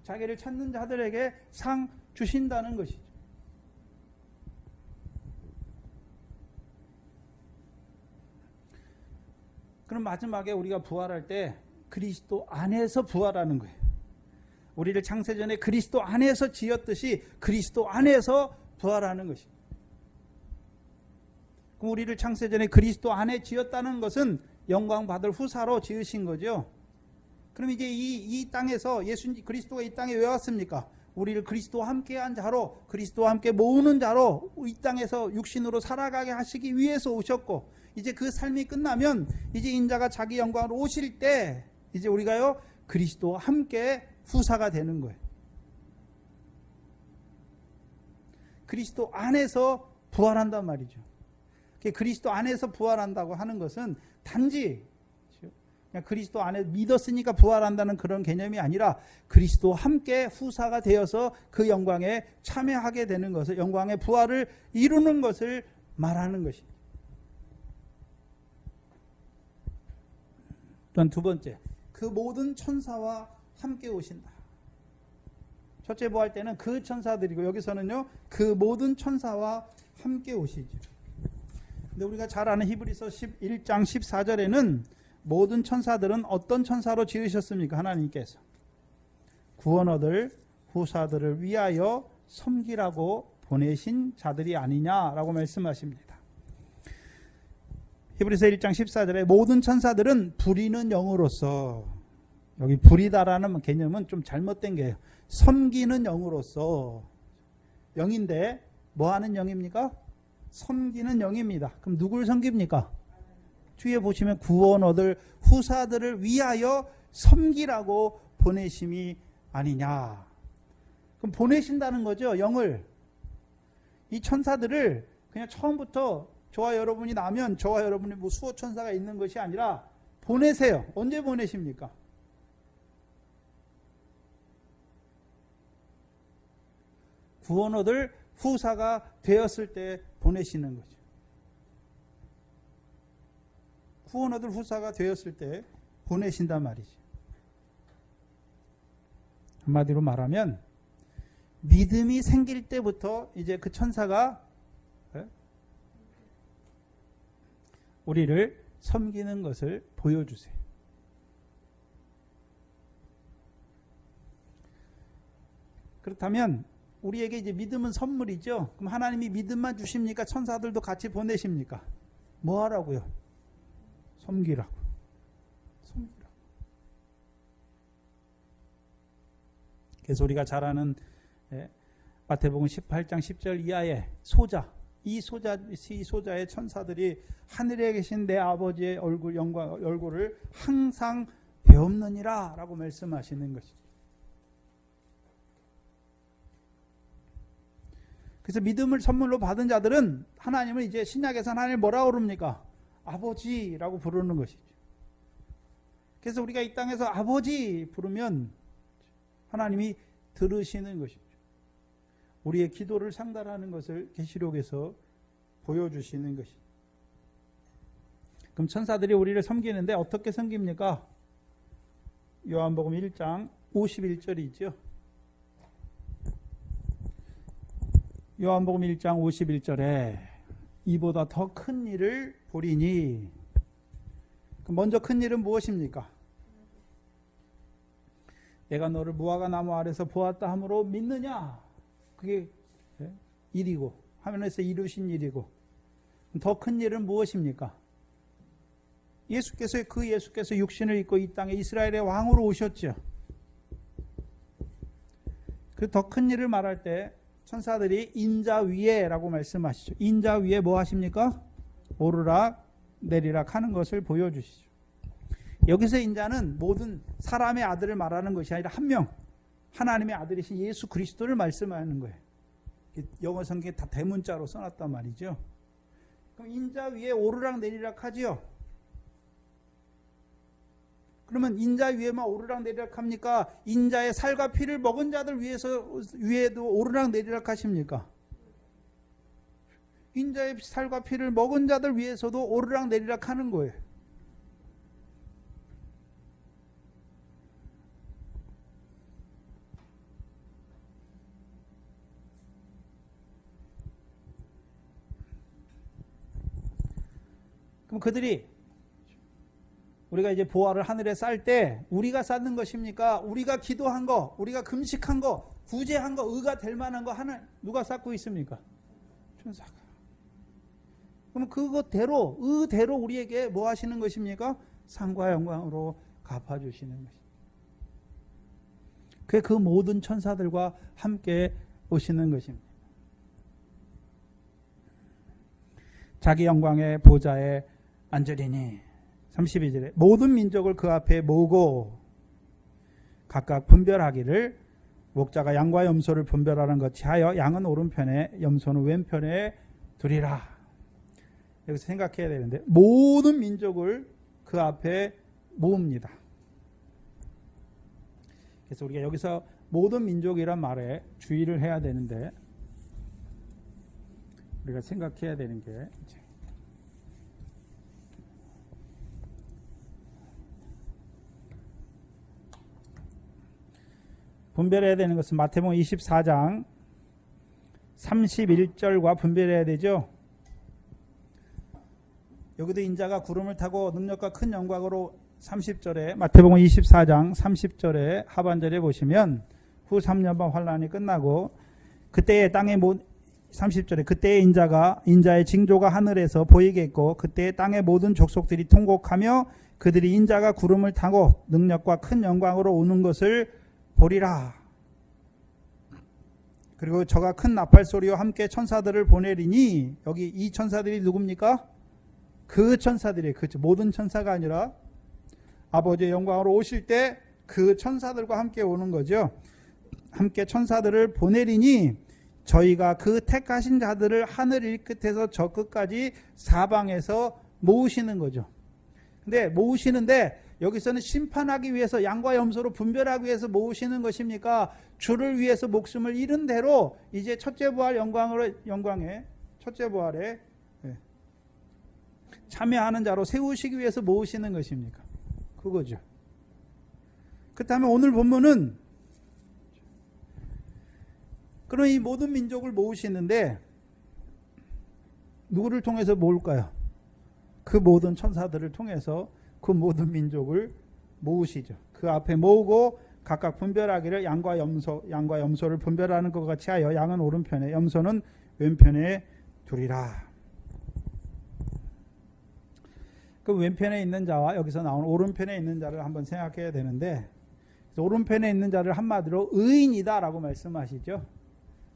자기를 찾는 자들에게 상 주신다는 것이죠. 그럼 마지막에 우리가 부활할 때 그리스도 안에서 부활하는 거예요. 우리를 창세전에 그리스도 안에서 지었듯이 그리스도 안에서 부활하는 것입니다. 그럼 우리를 창세전에 그리스도 안에 지었다는 것은 영광 받을 후사로 지으신 거죠. 그럼 이제 이 땅에서 예수님 그리스도가 이 땅에 왜 왔습니까? 우리를 그리스도와 함께한 자로, 그리스도와 함께 모으는 자로 이 땅에서 육신으로 살아가게 하시기 위해서 오셨고, 이제 그 삶이 끝나면 이제 인자가 자기 영광으로 오실 때 이제 우리가요 그리스도와 함께 후사가 되는 거예요. 그리스도 안에서 부활한단 말이죠. 그리스도 안에서 부활한다고 하는 것은 단지 그냥 그리스도 안에 믿었으니까 부활한다는 그런 개념이 아니라 그리스도와 함께 후사가 되어서 그 영광에 참여하게 되는 것을, 영광의 부활을 이루는 것을 말하는 것입니다. 또한 두 번째, 그 모든 천사와 함께 오신다. 첫째 부활 때는 그 천사들이고, 여기서는요 그 모든 천사와 함께 오시죠. 근데 우리가 잘 아는 히브리서 11장 14절에는 모든 천사들은 어떤 천사로 지으셨습니까? 하나님께서 구원 얻을 후사들을 위하여 섬기라고 보내신 자들이 아니냐라고 말씀하십니다. 히브리서 1장 14절에 모든 천사들은 부리는 영으로서, 여기 부리다라는 개념은 좀 잘못된 게요, 섬기는 영으로서, 영인데 뭐 하는 영입니까? 섬기는 영입니다. 그럼 누구를 섬깁니까? 뒤에 보시면 구원 얻을 후사들을 위하여 섬기라고 보내심이 아니냐. 그럼 보내신다는 거죠, 영을. 이 천사들을 그냥 처음부터 저와 여러분이 나면 저와 여러분이 뭐 수호 천사가 있는 것이 아니라 보내세요. 언제 보내십니까? 구원 얻을 후사가 되었을 때 보내시는 거죠. 구원 얻을 후사가 되었을 때 보내신단 말이죠. 한마디로 말하면 믿음이 생길 때부터 이제 그 천사가 우리를 섬기는 것을 보여주세요. 그렇다면 우리에게 이제 믿음은 선물이죠. 그럼 하나님이 믿음만 주십니까? 천사들도 같이 보내십니까? 뭐 하라고요? 섬기라고. 섬기라고. 그래서 우리가 잘 아는 마태복음 18장 10절 이하의 소자, 이 소자의 천사들이 하늘에 계신 내 아버지의 얼굴을 항상 배옵느니라 라고 말씀하시는 것이죠. 그래서 믿음을 선물로 받은 자들은 하나님을 이제 신약에서는 하나님을 뭐라고 부릅니까? 아버지라고 부르는 것이죠. 그래서 우리가 이 땅에서 아버지 부르면 하나님이 들으시는 것이죠. 우리의 기도를 상달하는 것을 계시록에서 보여주시는 것이죠. 그럼 천사들이 우리를 섬기는데 어떻게 섬깁니까? 요한복음 1장 51절이죠. 요한복음 1장 51절에 이보다 더 큰 일을 보리니, 먼저 큰 일은 무엇입니까? 내가 너를 무화과 나무 아래서 보았다 함으로 믿느냐? 그게 일이고, 하늘에서 이루신 일이고, 더 큰 일은 무엇입니까? 예수께서 육신을 입고 이 땅에 이스라엘의 왕으로 오셨죠. 그 더 큰 일을 말할 때 천사들이 인자 위에라고 말씀하시죠. 인자 위에 뭐 하십니까? 오르락 내리락 하는 것을 보여주시죠. 여기서 인자는 모든 사람의 아들을 말하는 것이 아니라 한 명, 하나님의 아들이신 예수 그리스도를 말씀하는 거예요. 영어 성경에 다 대문자로 써놨단 말이죠. 그럼 인자 위에 오르락 내리락 하지요. 그러면 인자 위에만 오르락 내리락 합니까? 인자의 살과 피를 먹은 자들 위에도 오르락 내리락 하십니까? 인자의 살과 피를 먹은 자들 위에서도 오르락 내리락 하는 거예요. 그럼 그들이 우리가 이제 보화를 하늘에 쌀 때 우리가 쌓는 것입니까? 우리가 기도한 거, 우리가 금식한 거, 구제한 거, 의가 될 만한 거 하는 누가 쌓고 있습니까? 천사가. 그럼 그것대로 의대로 우리에게 뭐 하시는 것입니까? 상과 영광으로 갚아주시는 것입니다. 그 모든 천사들과 함께 오시는 것입니다. 자기 영광의 보좌에 앉으리니 32절에 모든 민족을 그 앞에 모으고 각각 분별하기를 목자가 양과 염소를 분별하는 것이 하여 양은 오른편에 염소는 왼편에 두리라. 여기서 생각해야 되는데 모든 민족을 그 앞에 모읍니다. 그래서 우리가 여기서 모든 민족이란 말에 주의를 해야 되는데 우리가 생각해야 되는 게 분별해야 되는 것은 마태복음 24장 31절과 분별해야 되죠. 여기도 인자가 구름을 타고 능력과 큰 영광으로 30절에 마태복음 24장 30절에 하반절에 보시면 후 3년반 환란이 끝나고 그때의 땅의 30절에 그때의 인자의 징조가 하늘에서 보이겠고 그때의 땅의 모든 족속들이 통곡하며 그들이 인자가 구름을 타고 능력과 큰 영광으로 오는 것을 보리라. 그리고 저가 큰 나팔 소리와 함께 천사들을 보내리니 여기 이 천사들이 누굽니까? 그 천사들이 그렇죠. 모든 천사가 아니라 아버지의 영광으로 오실 때 그 천사들과 함께 오는 거죠. 함께 천사들을 보내리니 저희가 그 택하신 자들을 하늘 일 끝에서 저 끝까지 사방에서 모으시는 거죠. 근데 모으시는데 여기서는 심판하기 위해서 양과 염소로 분별하기 위해서 모으시는 것입니까? 주를 위해서 목숨을 잃은 대로 이제 첫째 부활 영광에 첫째 부활에 참여하는 자로 세우시기 위해서 모으시는 것입니까? 그거죠. 그렇다면 오늘 본문은 그럼 이 모든 민족을 모으시는데 누구를 통해서 모을까요? 그 모든 천사들을 통해서 그 모든 민족을 모으시죠. 그 앞에 모으고 각각 분별하기를 양과 염소를 분별하는 것 같이 하여 양은 오른편에 염소는 왼편에 두리라. 그 왼편에 있는 자와 여기서 나온 오른편에 있는 자를 한번 생각해야 되는데 오른편에 있는 자를 한마디로 의인이다라고 말씀하시죠.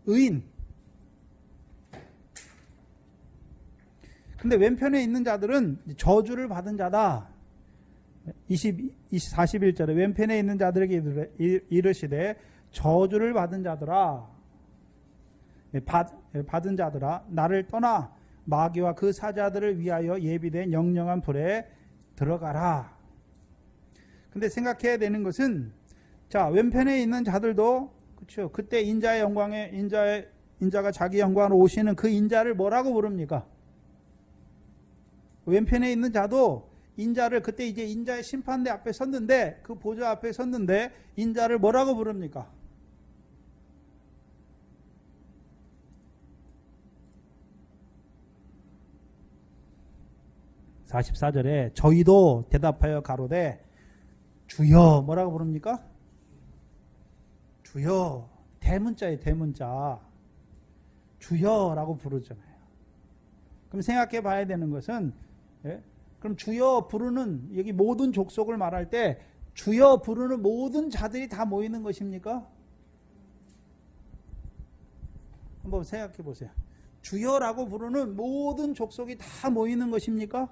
의인. 근데 왼편에 있는 자들은 저주를 받은 자다. 41절에 왼편에 있는 자들에게 이르시되 저주를 받은 자들아 받은 자들아 나를 떠나 마귀와 그 사자들을 위하여 예비된 영영한 불에 들어가라. 근데 생각해야 되는 것은 자 왼편에 있는 자들도 그렇죠. 그때 인자가 자기 영광으로 오시는 그 인자를 뭐라고 부릅니까? 왼편에 있는 자도 인자를 그때 이제 인자의 심판대 앞에 섰는데 그 보좌 앞에 섰는데 인자를 뭐라고 부릅니까? (44절에) 저희도 대답하여 가로되 주여 뭐라고 부릅니까? 주여. 대문자예요. 대문자. 주여라고 부르잖아요. 그럼 생각해 봐야 되는 것은 그럼 주여 부르는 여기 모든 족속을 말할 때 주여 부르는 모든 자들이 다 모이는 것입니까? 한번 생각해 보세요. 주여라고 부르는 모든 족속이 다 모이는 것입니까?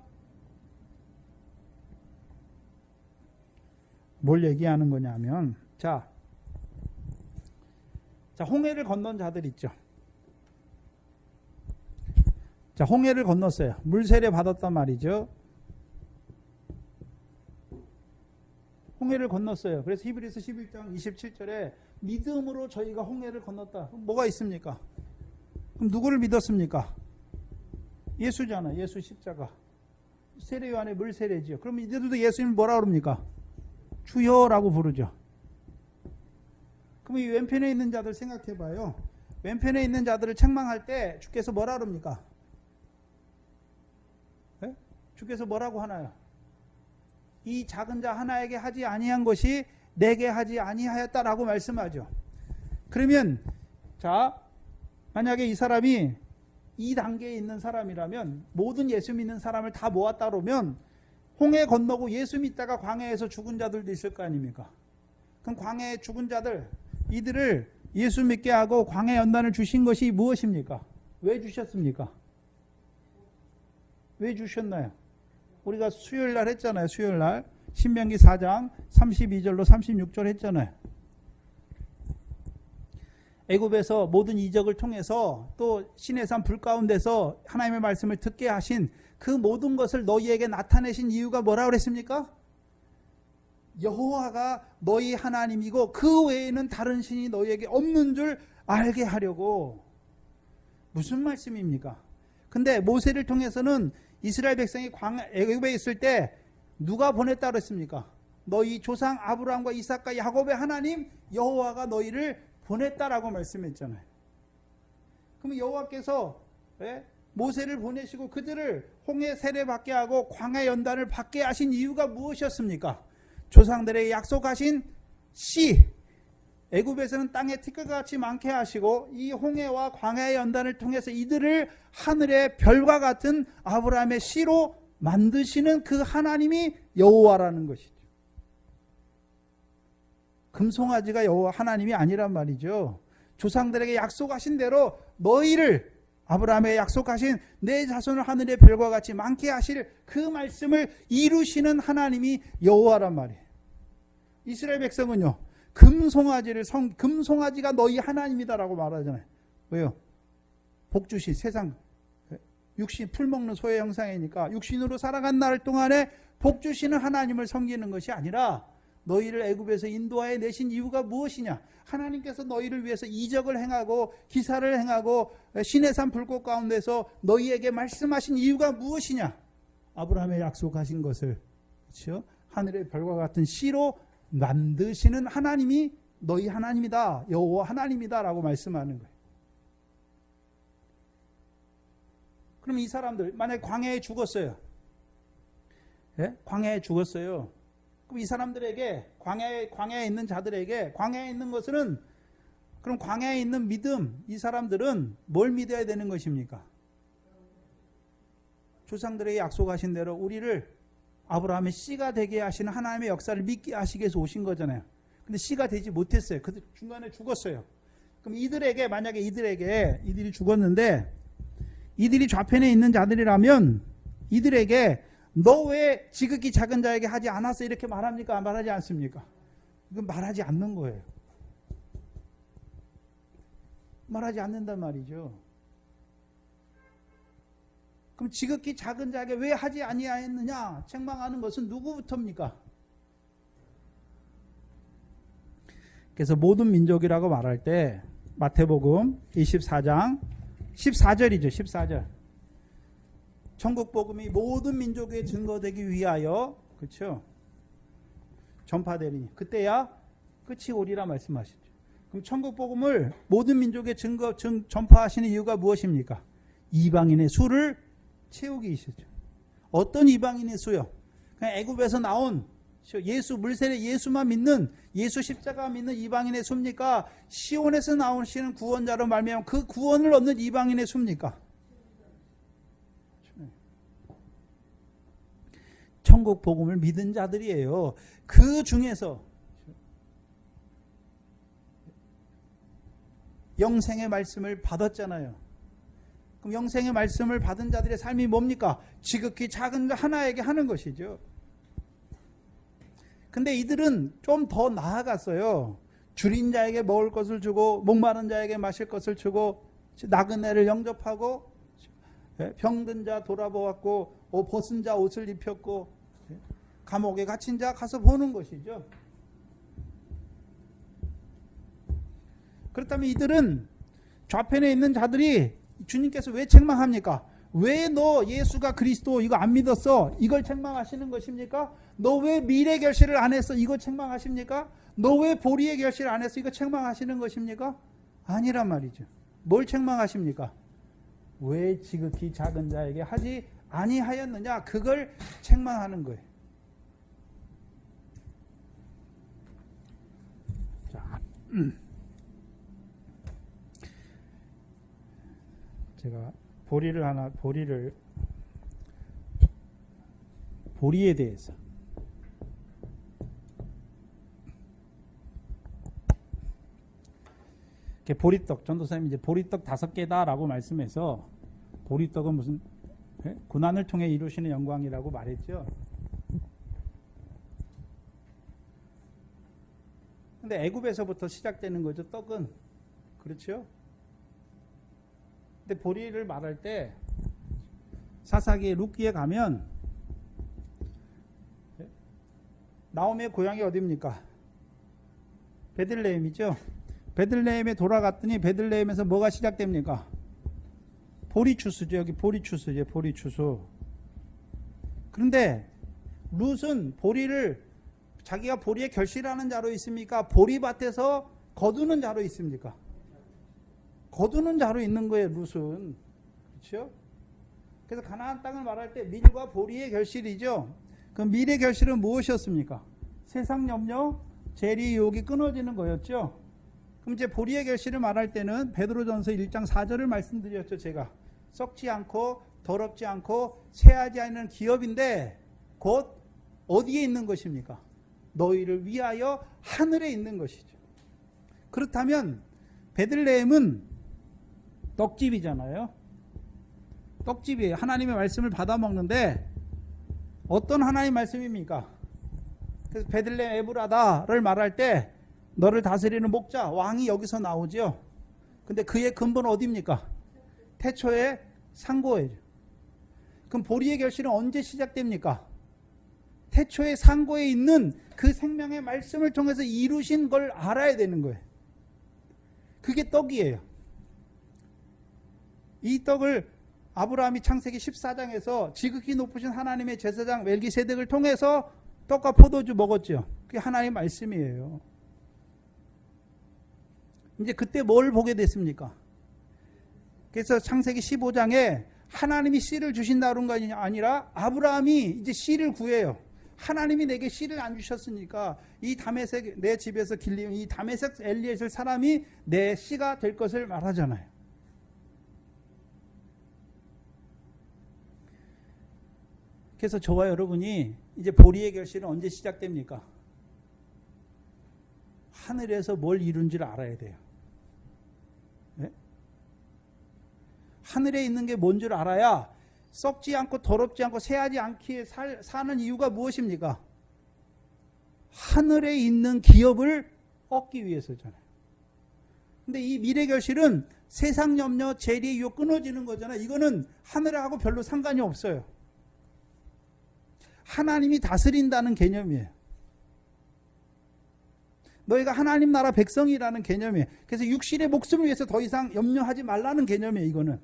뭘 얘기하는 거냐면 자 홍해를 건넌 자들 있죠. 자, 홍해를 건넜어요. 물세례 받았단 말이죠. 홍해를 건넜어요. 그래서 히브리서 11장 27절에 믿음으로 저희가 홍해를 건넜다. 그럼 뭐가 있습니까? 그럼 누구를 믿었습니까? 예수잖아. 예수 십자가. 세례 요한의 물세례지요. 그럼 이들도 예수님 뭐라 그럽니까? 주여라고 부르죠. 그럼 이 왼편에 있는 자들 생각해 봐요. 왼편에 있는 자들을 책망할 때 주께서 뭐라 그럽니까? 네? 주께서 뭐라고 하나요? 이 작은 자 하나에게 하지 아니한 것이 내게 하지 아니하였다라고 말씀하죠. 그러면 자, 만약에 이 사람이 이 단계에 있는 사람이라면 모든 예수 믿는 사람을 다 모았다 그러면 홍해 건너고 예수 믿다가 광야에서 죽은 자들도 있을 거 아닙니까? 그럼 광야에 죽은 자들 이들을 예수 믿게 하고 광야 연단을 주신 것이 무엇입니까? 왜 주셨습니까? 왜 주셨나요? 우리가 수요일 날 했잖아요. 수요일 날 신명기 4장 32절로 36절 했잖아요. 애굽에서 모든 이적을 통해서 또 시내산 불 가운데서 하나님의 말씀을 듣게 하신 그 모든 것을 너희에게 나타내신 이유가 뭐라고 그랬습니까? 여호와가 너희 하나님이고 그 외에는 다른 신이 너희에게 없는 줄 알게 하려고. 무슨 말씀입니까? 근데 모세를 통해서는 이스라엘 백성이 애굽에 있을 때 누가 보냈다고 그랬습니까? 너희 조상 아브라함과 이삭과 야곱의 하나님 여호와가 너희를 보냈다라고 말씀했잖아요. 그럼 여호와께서 모세를 보내시고 그들을 홍해 세례받게 하고 광야 연단을 받게 하신 이유가 무엇이었습니까? 조상들에게 약속하신 씨, 애굽에서는 땅에 티끌같이 많게 하시고 이 홍해와 광야의 연단을 통해서 이들을 하늘의 별과 같은 아브라함의 씨로 만드시는 그 하나님이 여호와라는 것이죠. 금송아지가 여호와 하나님이 아니란 말이죠. 조상들에게 약속하신 대로 너희를 아브라함에게 약속하신 내 자손을 하늘의 별과 같이 많게 하실 그 말씀을 이루시는 하나님이 여호와란 말이에요. 이스라엘 백성은요, 금송아지가 너희 하나님이다라고 말하잖아요. 왜요? 복주신 세상 육신 풀 먹는 소의 형상이니까 육신으로 살아간 날 동안에 복주시는 하나님을 섬기는 것이 아니라 너희를 애굽에서 인도하여 내신 이유가 무엇이냐? 하나님께서 너희를 위해서 이적을 행하고 기사를 행하고 시내산 불꽃 가운데서 너희에게 말씀하신 이유가 무엇이냐? 아브라함의 약속하신 것을 그렇죠? 하늘의 별과 같은 씨로 만드시는 하나님이 너희 하나님이다. 여호와 하나님이다라고 말씀하는 거예요. 그럼 이 사람들 만약에 광야에 죽었어요. 예? 광야에 죽었어요. 그럼 이 사람들에게 광야에 있는 자들에게 광야에 있는 것은 그럼 광야에 있는 믿음 이 사람들은 뭘 믿어야 되는 것입니까? 조상들에게 약속하신 대로 우리를 아브라함의 씨가 되게 하시는 하나님의 역사를 믿게 하시기 위해서 오신 거잖아요. 근데 씨가 되지 못했어요. 그 중간에 죽었어요. 그럼 이들에게 만약에 이들이 죽었는데 이들이 좌편에 있는 자들이라면 이들에게 너 왜 지극히 작은 자에게 하지 않았어? 이렇게 말합니까? 말하지 않습니까? 이건 말하지 않는 거예요. 말하지 않는단 말이죠. 그럼 지극히 작은 자에게 왜 하지 아니하였느냐? 책망하는 것은 누구부터입니까? 그래서 모든 민족이라고 말할 때 마태복음 24장 14절이죠. 14절. 천국 복음이 모든 민족에 증거되기 위하여 그렇죠? 전파되리니 그때야 끝이 오리라 말씀하시죠. 그럼 천국 복음을 모든 민족에 전파하시는 이유가 무엇입니까? 이방인의 수를 채우기 있었죠. 어떤 이방인의 수요? 그냥 애굽에서 나온 예수 물세례 예수만 믿는 예수 십자가 믿는 이방인의 수입니까? 시온에서 나오시는 구원자로 말미암아 그 구원을 얻는 이방인의 수입니까? 천국 복음을 믿은 자들이에요. 그 중에서 영생의 말씀을 받았잖아요. 그럼 영생의 말씀을 받은 자들의 삶이 뭡니까? 지극히 작은 자 하나에게 하는 것이죠. 근데 이들은 좀 더 나아갔어요. 줄인 자에게 먹을 것을 주고 목마른 자에게 마실 것을 주고 나그네를 영접하고 병든 자 돌아보았고 벗은 자 옷을 입혔고 감옥에 갇힌 자 가서 보는 것이죠. 그렇다면 이들은 좌편에 있는 자들이 주님께서 왜 책망합니까? 왜 너 예수가 그리스도 이거 안 믿었어? 이걸 책망하시는 것입니까? 너 왜 미래 결실을 안 했어? 이거 책망하십니까? 너 왜 보리의 결실을 안 했어? 이거 책망하시는 것입니까? 아니란 말이죠. 뭘 책망하십니까? 왜 지극히 작은 자에게 하지 아니하였느냐? 그걸 책망하는 거예요. 자, 제가 보리에 대해서 보리떡, 전도사님이 이제 보리떡 5개다라고 말씀해서 보리떡은 무슨 고난을 통해 이루시는 영광이라고 말했죠. 근데 애굽에서부터 시작되는 거죠, 떡은. 그렇죠? 근데 보리를 말할 때 사사기 룻기에 가면 나오미의 고향이 어디입니까? 베들레헴이죠. 베들레헴에 돌아갔더니 베들레헴에서 뭐가 시작됩니까? 보리추수죠. 여기 보리추수죠. 보리추수. 그런데 룻은 자기가 보리에 결실하는 자로 있습니까? 보리밭에서 거두는 자로 있습니까? 거두는 자로 있는 거예요, 룻은. 그렇죠? 그래서 가나안 땅을 말할 때 밀과 보리의 결실이죠. 그 밀의 결실은 무엇이었습니까? 세상 염려, 재리, 유혹이 끊어지는 거였죠. 그럼 이제 보리의 결실을 말할 때는 베드로전서 1장 4절을 말씀드렸죠, 제가. 썩지 않고 더럽지 않고 쇠하지 않는 기업인데 곧 어디에 있는 것입니까? 너희를 위하여 하늘에 있는 것이죠. 그렇다면 베들레헴은 떡집이잖아요. 떡집이에요. 하나님의 말씀을 받아 먹는데 어떤 하나님의 말씀입니까? 그래서 베들레헴 에브라다를 말할 때 너를 다스리는 목자, 왕이 여기서 나오죠. 근데 그의 근본 어디입니까? 태초의 상고예요. 그럼 보리의 결실은 언제 시작됩니까? 태초의 상고에 있는 그 생명의 말씀을 통해서 이루신 걸 알아야 되는 거예요. 그게 떡이에요. 이 떡을 아브라함이 창세기 14장에서 지극히 높으신 하나님의 제사장 멜기세덱을 통해서 떡과 포도주 먹었죠. 그게 하나님의 말씀이에요. 이제 그때 뭘 보게 됐습니까? 그래서 창세기 15장에 하나님이 씨를 주신다는 거 아니라 아브라함이 이제 씨를 구해요. 하나님이 내게 씨를 안 주셨으니까 이 다메섹 내 집에서 길리는 이 다메섹 엘리에셀 사람이 내 씨가 될 것을 말하잖아요. 그래서 저와 여러분이 이제 보리의 결실은 언제 시작됩니까? 하늘에서 뭘 이룬지를 알아야 돼요. 네? 하늘에 있는 게 뭔 줄 알아야 썩지 않고 더럽지 않고 새하지 않기에 사는 이유가 무엇입니까? 하늘에 있는 기업을 얻기 위해서잖아요. 근데 이 미래 결실은 세상 염려, 재리, 유혹 끊어지는 거잖아요. 이거는 하늘하고 별로 상관이 없어요. 하나님이 다스린다는 개념이에요. 너희가 하나님 나라 백성이라는 개념이에요. 그래서 육신의 목숨을 위해서 더 이상 염려하지 말라는 개념이에요, 이거는.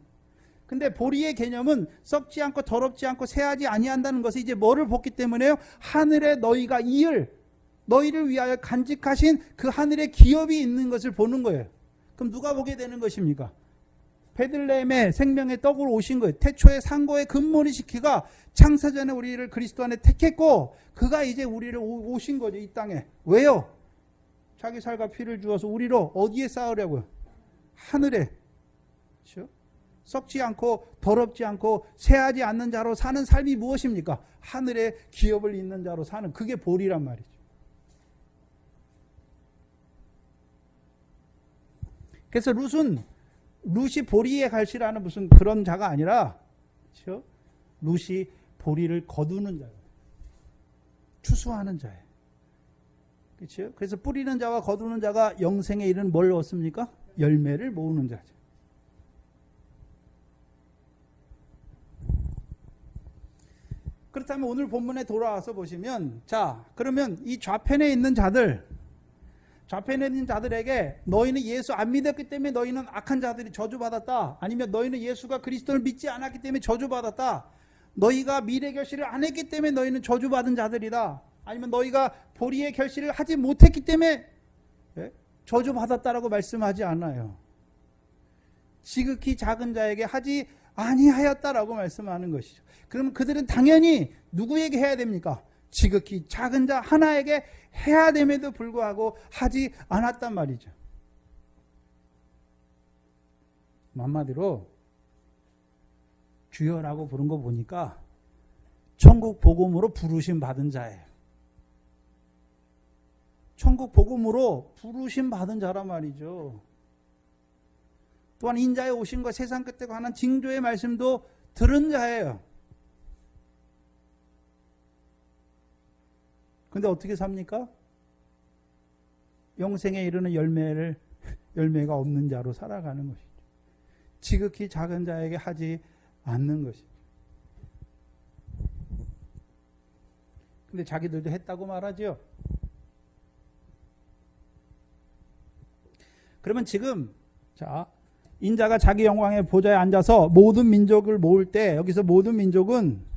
근데 보리의 개념은 썩지 않고 더럽지 않고 새하지 아니한다는 것이 이제 뭐를 보기 때문에요? 하늘에 너희가 너희를 위하여 간직하신 그 하늘의 기업이 있는 것을 보는 거예요. 그럼 누가 보게 되는 것입니까? 베들레헴의 생명의 떡으로 오신 거예요. 태초의 상고의 근본이시키가 창세전에 우리를 그리스도 안에 택했고 그가 이제 우리를 오신 거죠, 이 땅에. 왜요? 자기 살과 피를 주어서 우리로 어디에 쌓으려고요? 하늘에. 그렇죠? 썩지 않고 더럽지 않고 새하지 않는 자로 사는 삶이 무엇입니까? 하늘에 기업을 잇는 자로 사는, 그게 보리란 말이죠. 그래서 룻이 보리에 갈시라는 무슨 그런 자가 아니라, 그렇죠? 룻이 보리를 거두는 자예요. 추수하는 자예요. 그렇죠? 그래서 뿌리는 자와 거두는 자가 영생에 이르는 뭘 얻습니까? 열매를 모으는 자죠. 그렇다면 오늘 본문에 돌아와서 보시면, 자, 그러면 이 좌편에 있는 자들에게 너희는 예수 안 믿었기 때문에 너희는 악한 자들이 저주받았다. 아니면 너희는 예수가 그리스도를 믿지 않았기 때문에 저주받았다. 너희가 미래 결실을 안 했기 때문에 너희는 저주받은 자들이다. 아니면 너희가 보리의 결실을 하지 못했기 때문에 저주받았다라고 말씀하지 않아요. 지극히 작은 자에게 하지 아니하였다라고 말씀하는 것이죠. 그러면 그들은 당연히 누구에게 해야 됩니까? 지극히 작은 자 하나에게 해야 됨에도 불구하고 하지 않았단 말이죠. 한마디로 주여라고 부른 거 보니까 천국 복음으로 부르심 받은 자예요. 천국 복음으로 부르심 받은 자란 말이죠. 또한 인자의 오심과 세상 끝에 관한 징조의 말씀도 들은 자예요. 근데 어떻게 삽니까? 영생에 이르는 열매가 없는 자로 살아가는 것이죠. 지극히 작은 자에게 하지 않는 것이죠. 근데 자기들도 했다고 말하죠. 그러면 지금 자, 인자가 자기 영광의 보좌에 앉아서 모든 민족을 모을 때, 여기서 모든 민족은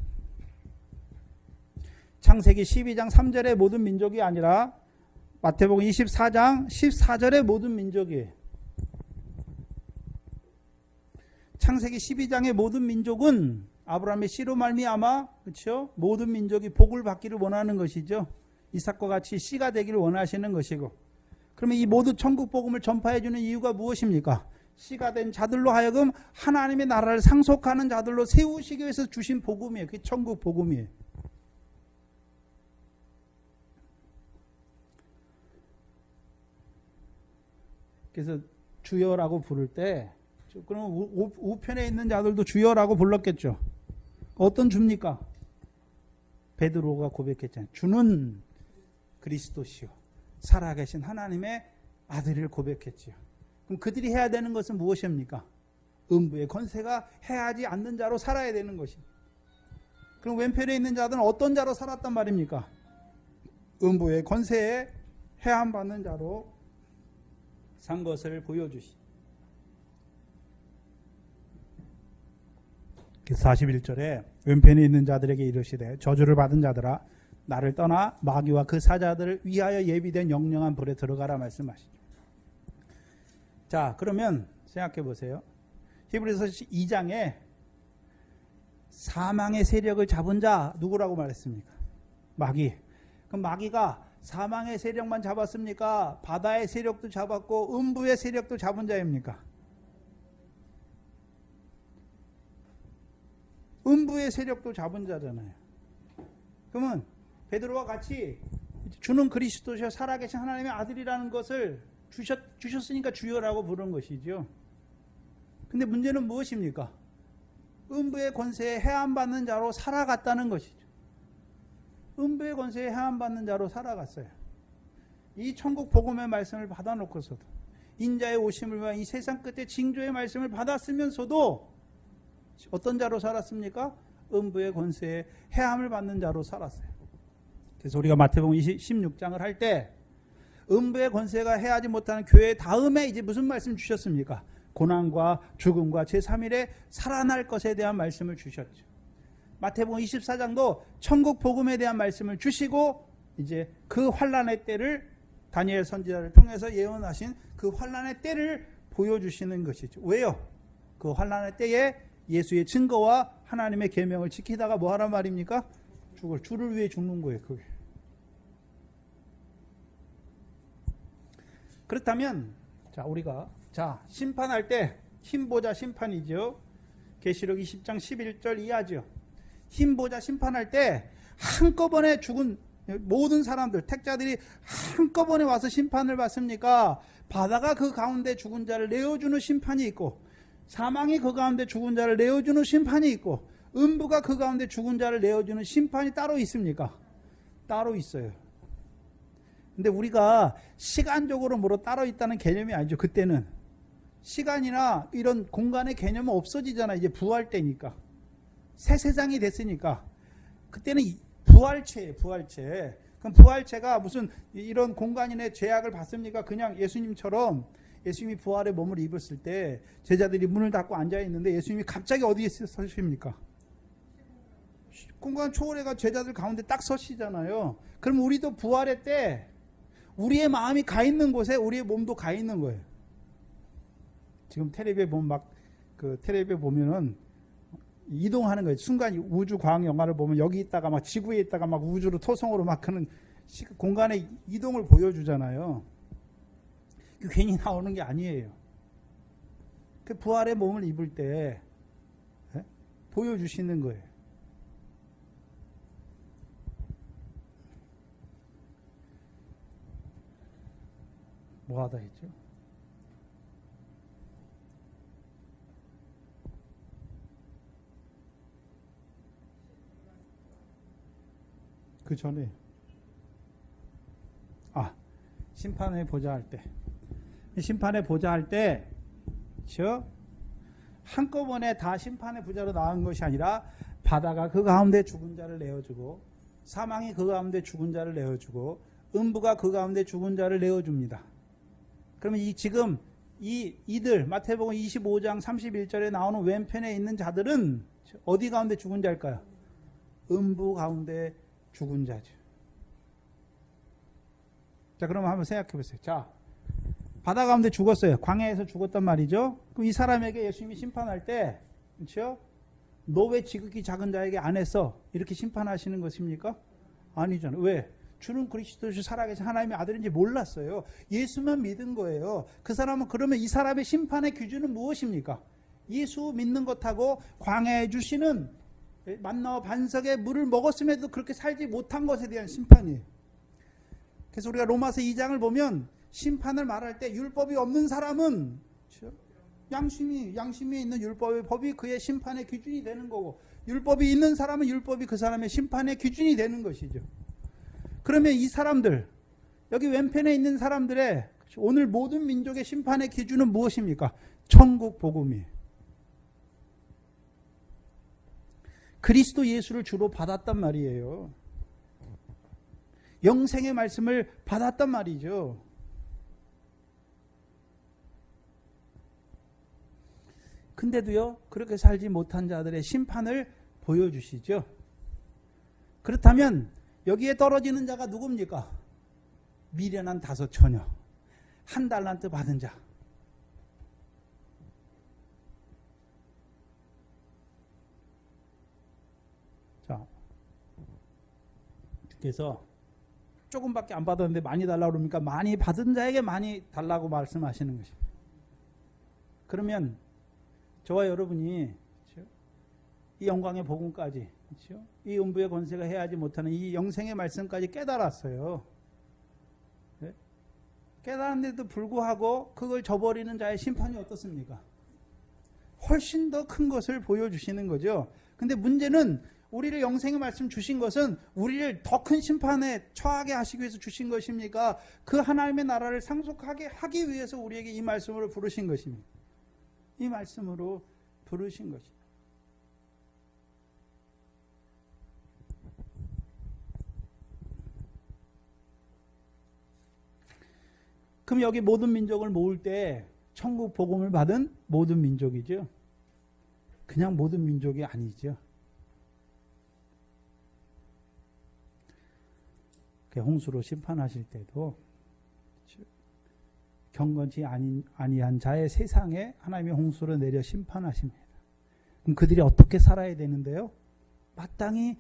창세기 12장 3절의 모든 민족이 아니라 마태복음 24장 14절의 모든 민족이에요. 창세기 12장의 모든 민족은 아브라함의 씨로 말미암아, 그렇죠? 모든 민족이 복을 받기를 원하는 것이죠. 이삭과 같이 씨가 되기를 원하시는 것이고, 그러면 이 모든 천국 복음을 전파해 주는 이유가 무엇입니까? 씨가 된 자들로 하여금 하나님의 나라를 상속하는 자들로 세우시기 위해서 주신 복음이에요. 그게 천국 복음이에요. 그래서 주여라고 부를 때, 그럼 우편에 있는 자들도 주여라고 불렀겠죠. 어떤 주입니까? 베드로가 고백했잖아요. 주는 그리스도시요 살아계신 하나님의 아들을 고백했지요. 그럼 그들이 해야 되는 것은 무엇입니까? 음부의 권세가 해하지 않는 자로 살아야 되는 것입니다. 그럼 왼편에 있는 자들은 어떤 자로 살았단 말입니까? 음부의 권세에 해함받는 자로 산 것을 보여주시. 41절에 왼편에 있는 자들에게 이르시되 저주를 받은 자들아 나를 떠나 마귀와 그 사자들을 위하여 예비된 영영한 불에 들어가라 말씀하시죠. 자, 그러면 생각해 보세요. 히브리서 2장에 사망의 세력을 잡은 자 누구라고 말했습니까? 마귀. 그럼 마귀가 사망의 세력만 잡았습니까? 바다의 세력도 잡았고 음부의 세력도 잡은 자입니까? 음부의 세력도 잡은 자잖아요. 그러면 베드로와 같이 주는 그리스도시여 살아계신 하나님의 아들이라는 것을 주셨으니까 주여라고 부른 것이죠. 근데 문제는 무엇입니까? 음부의 권세에 해함받는 자로 살아갔다는 것이죠. 음부의 권세에 해함받는 자로 살아갔어요. 이 천국 복음의 말씀을 받아놓고서도 인자의 오심을 위한 이 세상 끝에 징조의 말씀을 받았으면서도 어떤 자로 살았습니까? 음부의 권세에 해함을 받는 자로 살았어요. 그래서 우리가 마태복음 16장을 할 때 음부의 권세가 해하지 못하는 교회 다음에 이제 무슨 말씀 주셨습니까? 고난과 죽음과 제3일에 살아날 것에 대한 말씀을 주셨죠. 마태복음 24장도 천국 복음에 대한 말씀을 주시고 이제 그 환난의 때를 다니엘 선지자를 통해서 예언하신 그 환난의 때를 보여주시는 것이죠. 왜요? 그 환난의 때에 예수의 증거와 하나님의 계명을 지키다가 뭐 하란 말입니까? 주를 위해 죽는 거예요. 그게. 그렇다면 우리가 심판할 때 흰보자 심판이죠. 계시록 20장 11절 이하죠. 흰보자 심판할 때 한꺼번에 죽은 모든 사람들, 택자들이 한꺼번에 와서 심판을 받습니까? 바다가 그 가운데 죽은 자를 내어주는 심판이 있고, 사망이 그 가운데 죽은 자를 내어주는 심판이 있고, 음부가 그 가운데 죽은 자를 내어주는 심판이 따로 있습니까? 따로 있어요. 근데 우리가 시간적으로 뭐로 따로 있다는 개념이 아니죠. 그때는 시간이나 이런 공간의 개념은 없어지잖아. 이제 부활 때니까. 새 세상이 됐으니까. 그때는 부활체예요, 부활체. 그럼 부활체가 무슨 이런 공간인의 죄악을 받습니까? 그냥 예수님처럼 예수님이 부활의 몸을 입었을 때 제자들이 문을 닫고 앉아 있는데 예수님이 갑자기 어디에 서십니까? 공간 초월해가 제자들 가운데 딱 서시잖아요. 그럼 우리도 부활의 때 우리의 마음이 가 있는 곳에 우리의 몸도 가 있는 거예요. 지금 텔레비에 보면 텔레비에 보면은 이동하는 거예요. 순간 우주 과학 영화를 보면 여기 있다가 막 지구에 있다가 막 우주로 토성으로 막 그런 공간의 이동을 보여주잖아요. 괜히 나오는 게 아니에요. 그 부활의 몸을 입을 때 보여주시는 거예요. 뭐 하다 했죠? 그 전에 심판의 보좌 할 때, 심판의 보좌 할 때, 한꺼번에 다 심판의 보좌로 나온 것이 아니라 바다가 그 가운데 죽은 자를 내어주고 사망이 그 가운데 죽은 자를 내어주고 음부가 그 가운데 죽은 자를 내어줍니다. 그러면 지금 이들 마태복음 25장 31절에 나오는 왼편에 있는 자들은 어디 가운데 죽은 자일까요? 음부 가운데 죽은 자죠. 자, 그러면 한번 생각해 보세요. 자, 바다 가운데 죽었어요. 광야에서 죽었단 말이죠. 그럼 이 사람에게 예수님이 심판할 때, 그렇죠? 너 왜 지극히 작은 자에게 안 했어? 이렇게 심판하시는 것입니까? 아니잖아요. 왜? 주는 그리스도시 살아계신 하나님의 아들인지 몰랐어요. 예수만 믿은 거예요. 그 사람은 그러면 이 사람의 심판의 기준은 무엇입니까? 예수 믿는 것하고 광야에 주시는 만나와 반석의 물을 먹었음에도 그렇게 살지 못한 것에 대한 심판이에요. 그래서 우리가 로마서 2장을 보면 심판을 말할 때 율법이 없는 사람은 양심이 있는 율법의 법이 그의 심판의 기준이 되는 거고, 율법이 있는 사람은 율법이 그 사람의 심판의 기준이 되는 것이죠. 그러면 이 사람들, 여기 왼편에 있는 사람들의 오늘 모든 민족의 심판의 기준은 무엇입니까? 천국 복음이에요. 그리스도 예수를 주로 받았단 말이에요. 영생의 말씀을 받았단 말이죠. 근데도요, 그렇게 살지 못한 자들의 심판을 보여주시죠. 그렇다면 여기에 떨어지는 자가 누굽니까? 미련한 5 처녀, 1 달란트 받은 자. 자, 그래서 조금밖에 안 받았는데 많이 달라고 그러니까 많이 받은 자에게 많이 달라고 말씀하시는 것입니다. 그러면 저와 여러분이 이 영광의 복음까지, 이 음부의 권세가 해하지 못하는 이 영생의 말씀까지 깨달았어요. 깨달았는데도 불구하고 그걸 저버리는 자의 심판이 어떻습니까? 훨씬 더 큰 것을 보여주시는 거죠. 근데 문제는 우리를 영생의 말씀 주신 것은 우리를 더 큰 심판에 처하게 하시기 위해서 주신 것입니까? 그 하나님의 나라를 상속하게 하기 위해서 우리에게 이 말씀으로 부르신 것입니다. 이 말씀으로 부르신 것입니다. 그럼 여기 모든 민족을 모을 때 천국 복음을 받은 모든 민족이죠. 그냥 모든 민족이 아니죠. 홍수로 심판하실 때도 경건치 아니한 자의 세상에 하나님의 홍수를 내려 심판하십니다. 그럼 그들이 어떻게 살아야 되는데요? 마땅히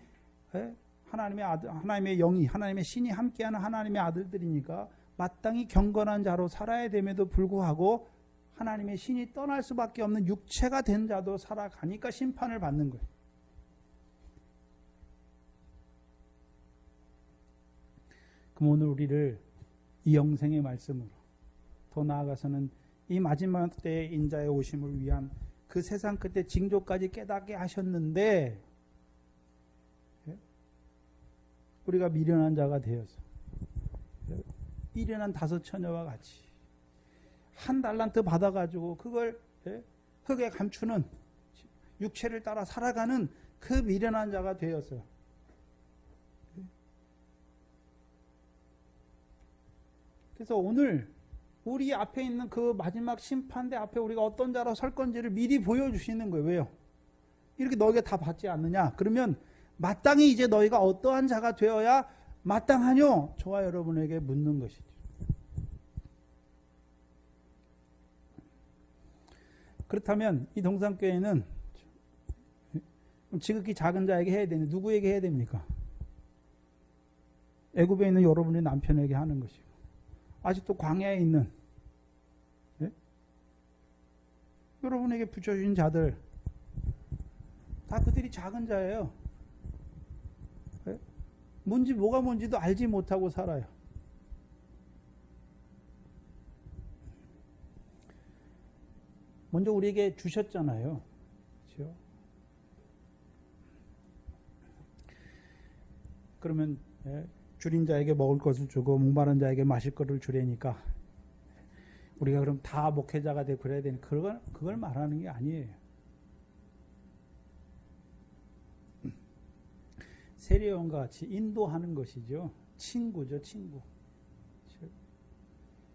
하나님의 아들, 하나님의 영이, 하나님의 신이 함께하는 하나님의 아들들이니까 마땅히 경건한 자로 살아야 됨에도 불구하고 하나님의 신이 떠날 수밖에 없는 육체가 된 자도 살아가니까 심판을 받는 거예요. 그럼 오늘 우리를 이 영생의 말씀으로, 더 나아가서는 이 마지막 때의 인자의 오심을 위한 그 세상 끝에 징조까지 깨닫게 하셨는데 우리가 미련한 자가 되어서 미련한 5 처녀와 같이 1 달란트 받아가지고 그걸 흙에 감추는, 육체를 따라 살아가는 그 미련한 자가 되어서 그래서 오늘 우리 앞에 있는 그 마지막 심판대 앞에 우리가 어떤 자로 설 건지를 미리 보여주시는 거예요. 왜요? 이렇게 너희가 다 받지 않느냐? 그러면 마땅히 이제 너희가 어떠한 자가 되어야 마땅하뇨? 저와 여러분에게 묻는 것이죠. 그렇다면 이 동산교회는 지극히 작은 자에게 해야 되는, 누구에게 해야 됩니까? 애굽에 있는 여러분의 남편에게 하는 것이고, 아직도 광야에 있는 여러분에게 붙여주신 자들, 다 그들이 작은 자예요. 뭐가 뭔지도 알지 못하고 살아요. 먼저 우리에게 주셨잖아요. 그렇죠? 그러면 줄인 자에게 먹을 것을 주고 목마른 자에게 마실 것을 주려니까 우리가 그럼 다 목회자가 되고 그래야 되는, 그걸 말하는 게 아니에요. 세례요한과 같이 인도하는 것이죠. 친구죠, 친구.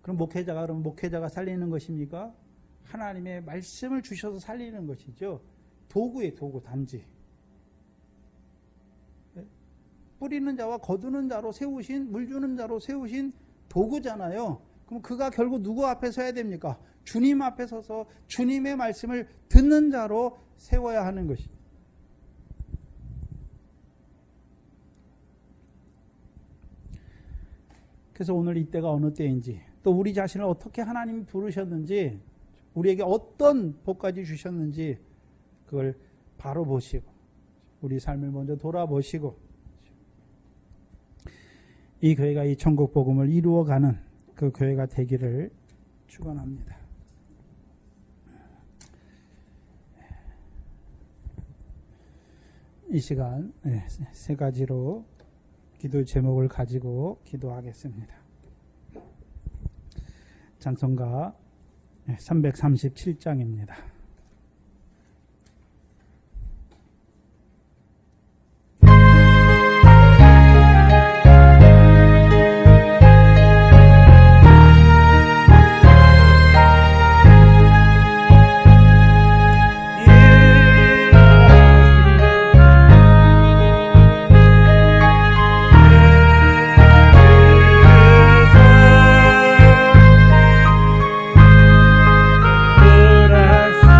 그럼 목회자가 살리는 것입니까? 하나님의 말씀을 주셔서 살리는 것이죠. 도구예요, 도구, 단지. 뿌리는 자와 거두는 자로 세우신, 물 주는 자로 세우신 도구잖아요. 그럼 그가 결국 누구 앞에 서야 됩니까? 주님 앞에 서서 주님의 말씀을 듣는 자로 세워야 하는 것이죠. 그래서 오늘 이때가 어느 때인지, 또 우리 자신을 어떻게 하나님이 부르셨는지, 우리에게 어떤 복까지 주셨는지 그걸 바로 보시고 우리 삶을 먼저 돌아보시고 이 교회가 이 천국 복음을 이루어가는 그 교회가 되기를 축원합니다. 이 시간 세 가지로 기도 제목을 가지고 기도하겠습니다. 찬송가 337장입니다. Yes.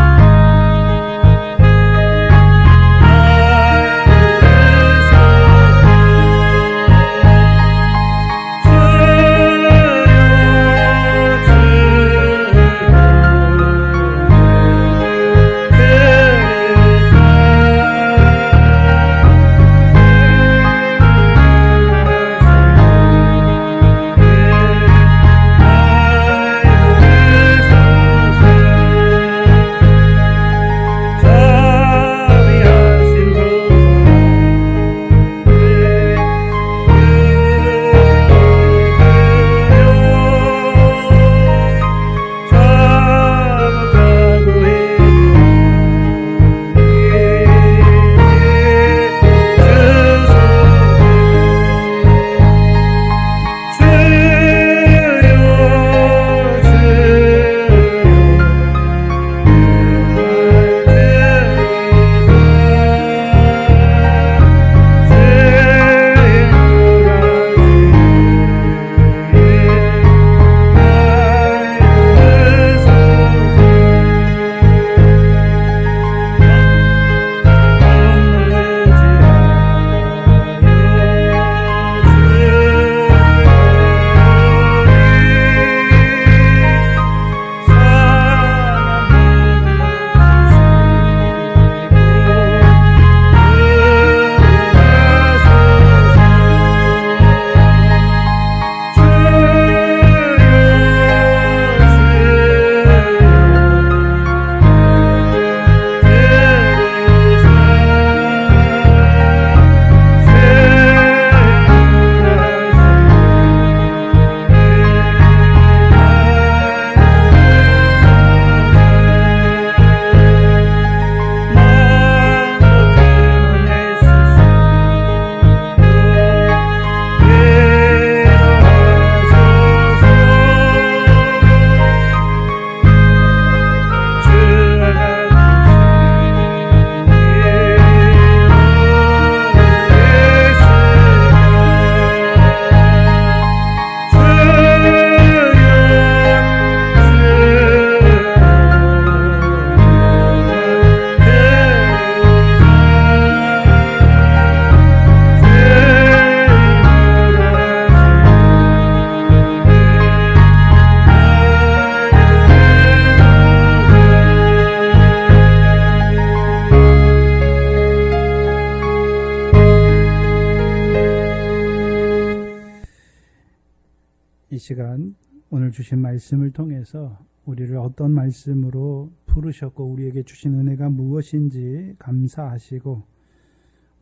오늘 주신 말씀을 통해서 우리를 어떤 말씀으로 부르셨고 우리에게 주신 은혜가 무엇인지 감사하시고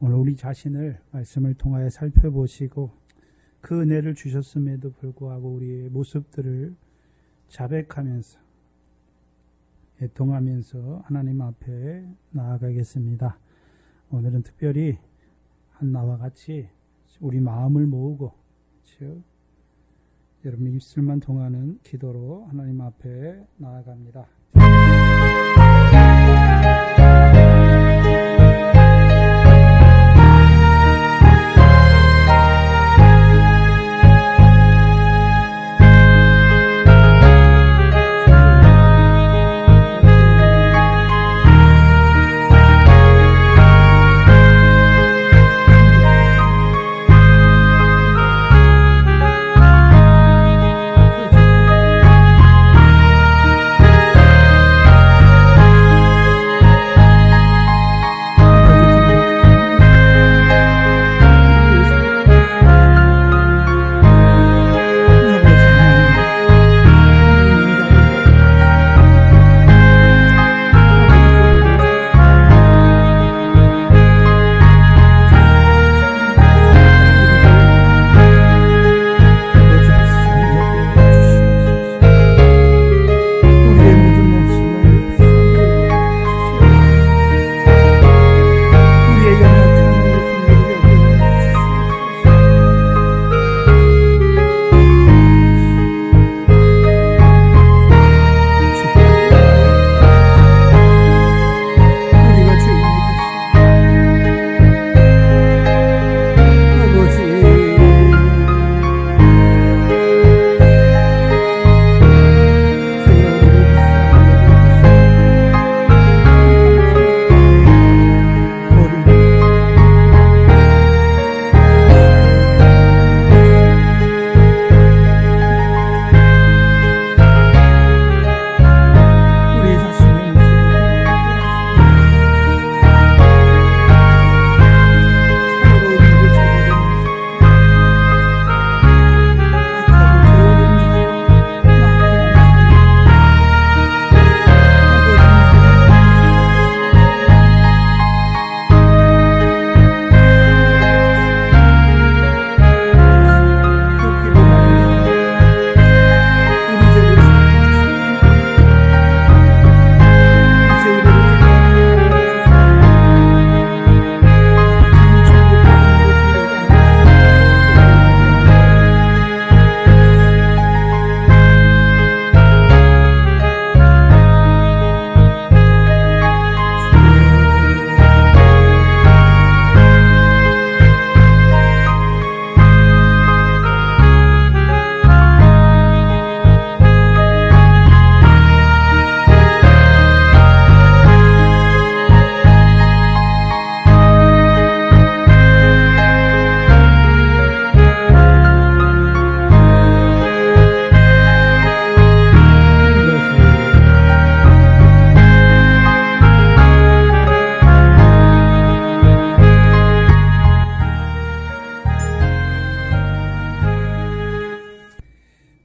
오늘 우리 자신을 말씀을 통하여 살펴보시고 그 은혜를 주셨음에도 불구하고 우리의 모습들을 자백하면서 애통하면서 하나님 앞에 나아가겠습니다. 오늘은 특별히 한나와 같이 우리 마음을 모으고 그렇죠? 여러분 입술만 통하는 기도로 하나님 앞에 나아갑니다.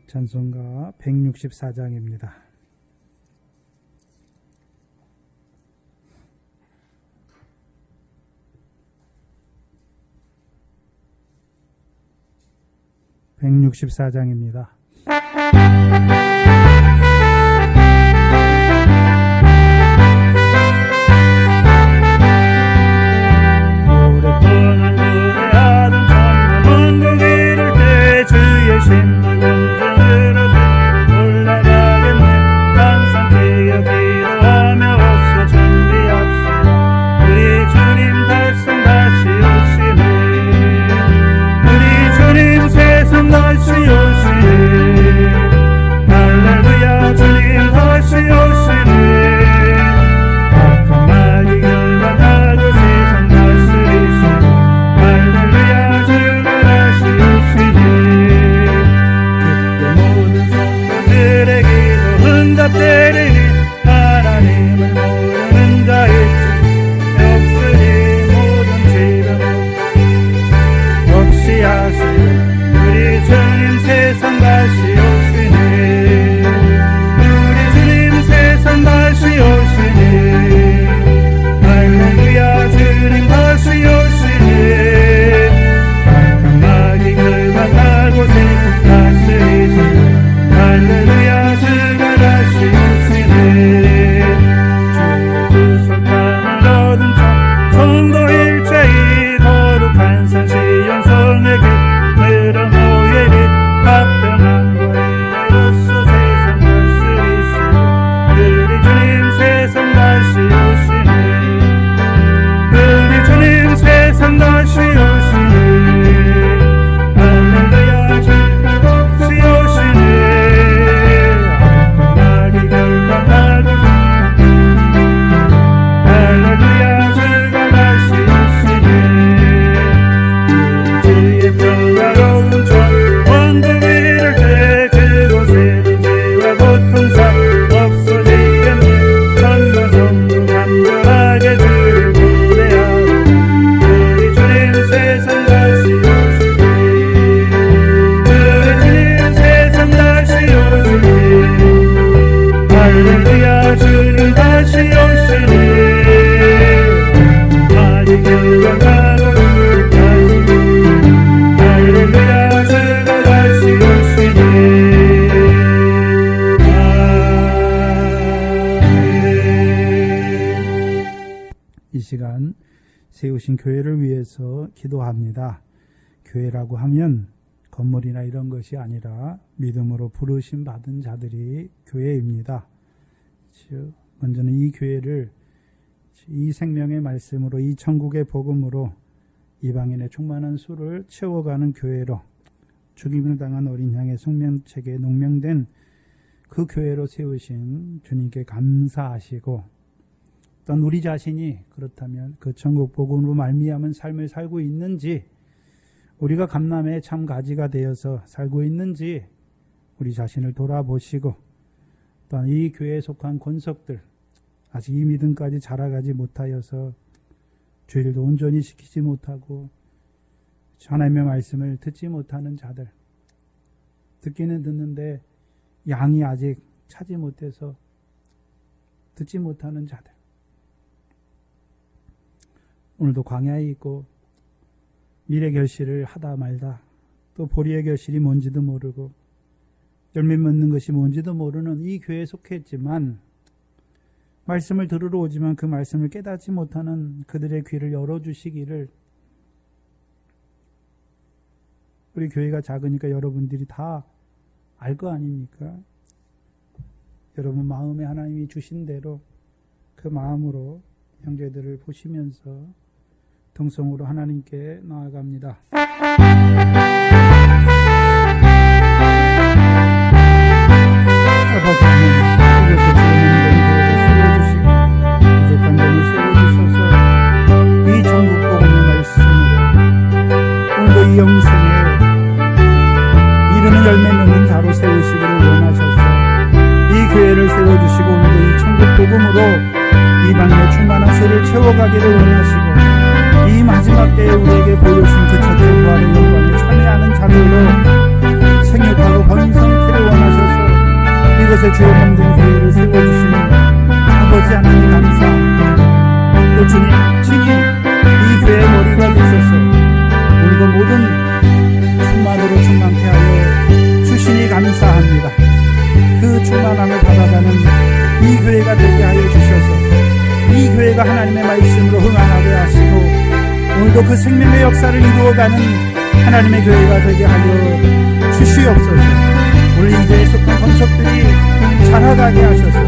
찬송가 164장입니다. (164장입니다) 오랫동안 노래하던 천년 원곡 이룰 때 주의 신물 공정으로 올라가겠네. 항상 기억 기도하며 어서 준비합시다. 우리 주님 달성 다시 오시네. 우리 주님 세상 다시 오시네. 할렐루야 주님 다시 오시네. 악한 마귀 결박하고 세상 다스리시네. 할렐루야 주가 다시 오시네. 그때 모든 성도들의 기도 응답되리니 하나님을 모르는 자 없으니 모든 질병 없이 하시네. 우리 주님 세상 다시 오시네. 세우신 교회를 위해서 기도합니다. 교회라고 하면 건물이나 이런 것이 아니라 믿음으로 부르심 받은 자들이 교회입니다. 먼저는 이 교회를 이 생명의 말씀으로, 이 천국의 복음으로 이방인의 충만한 수를 채워가는 교회로, 죽임을 당한 어린 양의 생명책에 농명된 그 교회로 세우신 주님께 감사하시고, 또한 우리 자신이 그렇다면 그 천국 복음으로 말미암은 삶을 살고 있는지, 우리가 감람의 참 가지가 되어서 살고 있는지 우리 자신을 돌아보시고, 또한 이 교회에 속한 권석들, 아직 이 믿음까지 자라가지 못하여서 주일도 온전히 지키지 못하고 하나님의 말씀을 듣지 못하는 자들, 듣기는 듣는데 양이 아직 차지 못해서 듣지 못하는 자들, 오늘도 광야에 있고 미래 결실을 하다 말다, 또 보리의 결실이 뭔지도 모르고 열매 맺는 것이 뭔지도 모르는 이 교회에 속했지만 말씀을 들으러 오지만 그 말씀을 깨닫지 못하는 그들의 귀를 열어주시기를, 우리 교회가 작으니까 여러분들이 다 알 거 아닙니까? 여러분 마음에 하나님이 주신 대로 그 마음으로 형제들을 보시면서 통성으로 하나님께 나아갑니다. 아버지 하나님, 이곳에 주님의 용서를 세워주시고 부족한 점을 세워주셔서 이 천국 복음의 말씀으로 오늘도 이 영생에 이르는 열매 맺는 자로 세우시기를 원하셔서 이 교회를 세워주시고, 오늘도 이 천국 복음으로 이방인의 충만한 수를 채워가기를 원하시고, 이 마지막 때에 우리에게 보여주신 그 첫째 부활의 영광에 참여하는 자들로 생육하고 번성케를 원하셔서 이곳에 주의 몸된 교회를 세워주시니 아버지 하나님 감사합니다. 또 주님 친히 이 교회의 머리가 되셔서 오늘도 모든 충만으로 충만케 하여 주시니 감사합니다. 그 충만함을 받아가는 이 교회가 되게 하여 주셔서 이 교회가 하나님의 말씀으로 흥하게 하시고, 오늘도 그 생명의 역사를 이루어가는 하나님의 교회가 되게 하여 주시옵소서. 오늘 이 교회에 속한 권석들이 자라가게 하셔서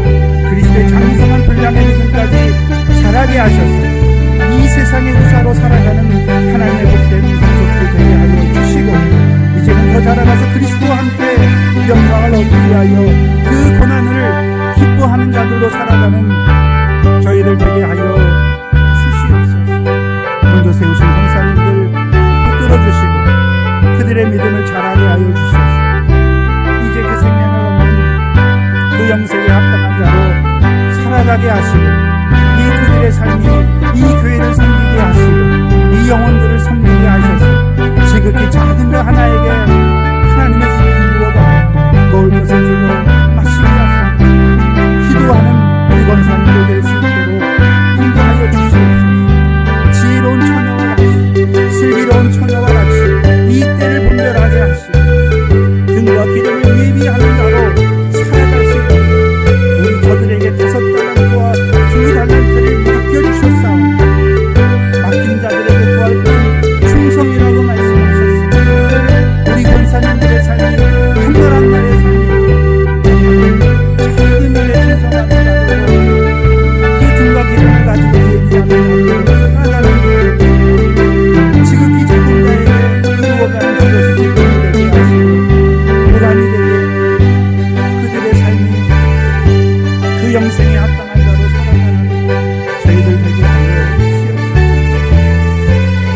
그리스도의 장성한 분량의 믿음까지 자라게 하셔서 이 세상의 우사로 살아가는 하나님의 복된 권석들 되게 하여 주시고, 이제는 더 자라가서 그리스도와 함께 영광을 얻기 위하여 그 고난을 기뻐하는 자들로 살아가는 저희들 되게 하여 주시옵소서. 오늘도 세우신 권사님들 붙들어 주시고 그들의 믿음을 자라게 하여 주시옵소서. 이제 그 생명을 얻는 그 영생에 합당한 자로 살아가게 하시고, 이 그들의 삶이 이 교회를 섬기게 하시고 이 영혼들을 섬기게 하셔서 지극히 작은 것 하나에게 하나님의 일을 이루어가 먹을 것을 주고 마시게 하시고 기도하는 우리 권사님들 될 수 있도록 인도하여 주시옵소서. 지혜로운 처녀와 같이, 슬기로운 처녀와 같이 이 때를 분별하게 하시고 등과 기름을 예비하는 자로 살아갈 수 있도록 우리 저들에게 5달란트와 2달란트를 맡겨주셨사오니 맡긴 자들에게 구할 것은 충성이라고 말씀하셨습니다. 우리 권사님들의 삶이 한날한 날의 삶이 작은 일에 충성하는 자들로 그 등과 기름을 가지고 예비하는 자들로 살아가는 지극히 작은 자에게 이루어가는 그것이 기쁨이 되게 하시고 보람이 되게 그들의 삶이 그 영생에 합당한 자로 살아가는 저희들 되게 하여 주시옵소서.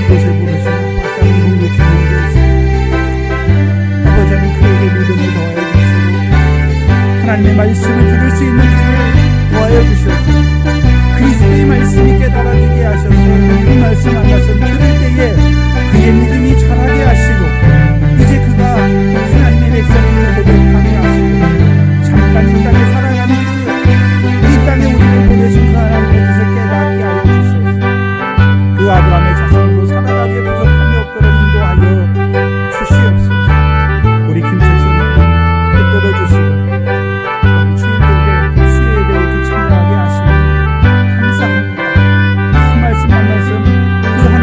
이곳을 부르신 아버지 하나님 공급주님께 있습니다. 아버지 하나님 그에게 믿음을 더하여 주시고 하나님의 말씀을 들을 수 있는 귀를 더하여 주시옵소서. 그리스도의 말씀이 깨달아지게 하셔서 그 말씀 안에서 들을 때에 그의 믿음이 자라게 하시고, 이제 그가 하나님의 백성임을 고백하게 하시고 잠깐 이 땅에 살아가는 이 땅에 우리를 보내신 그 하나님의 뜻을 깨닫게 하여 주시옵소서. 그 아브라함의 자손으로 살아가기에 부족함이 없도록 인도하여 주시옵소서. 우리 김철수님 붙들어 주시고 주님에게 수요 예배에 참여하게 하시니 감사합니다. 그 말씀 한 말씀 그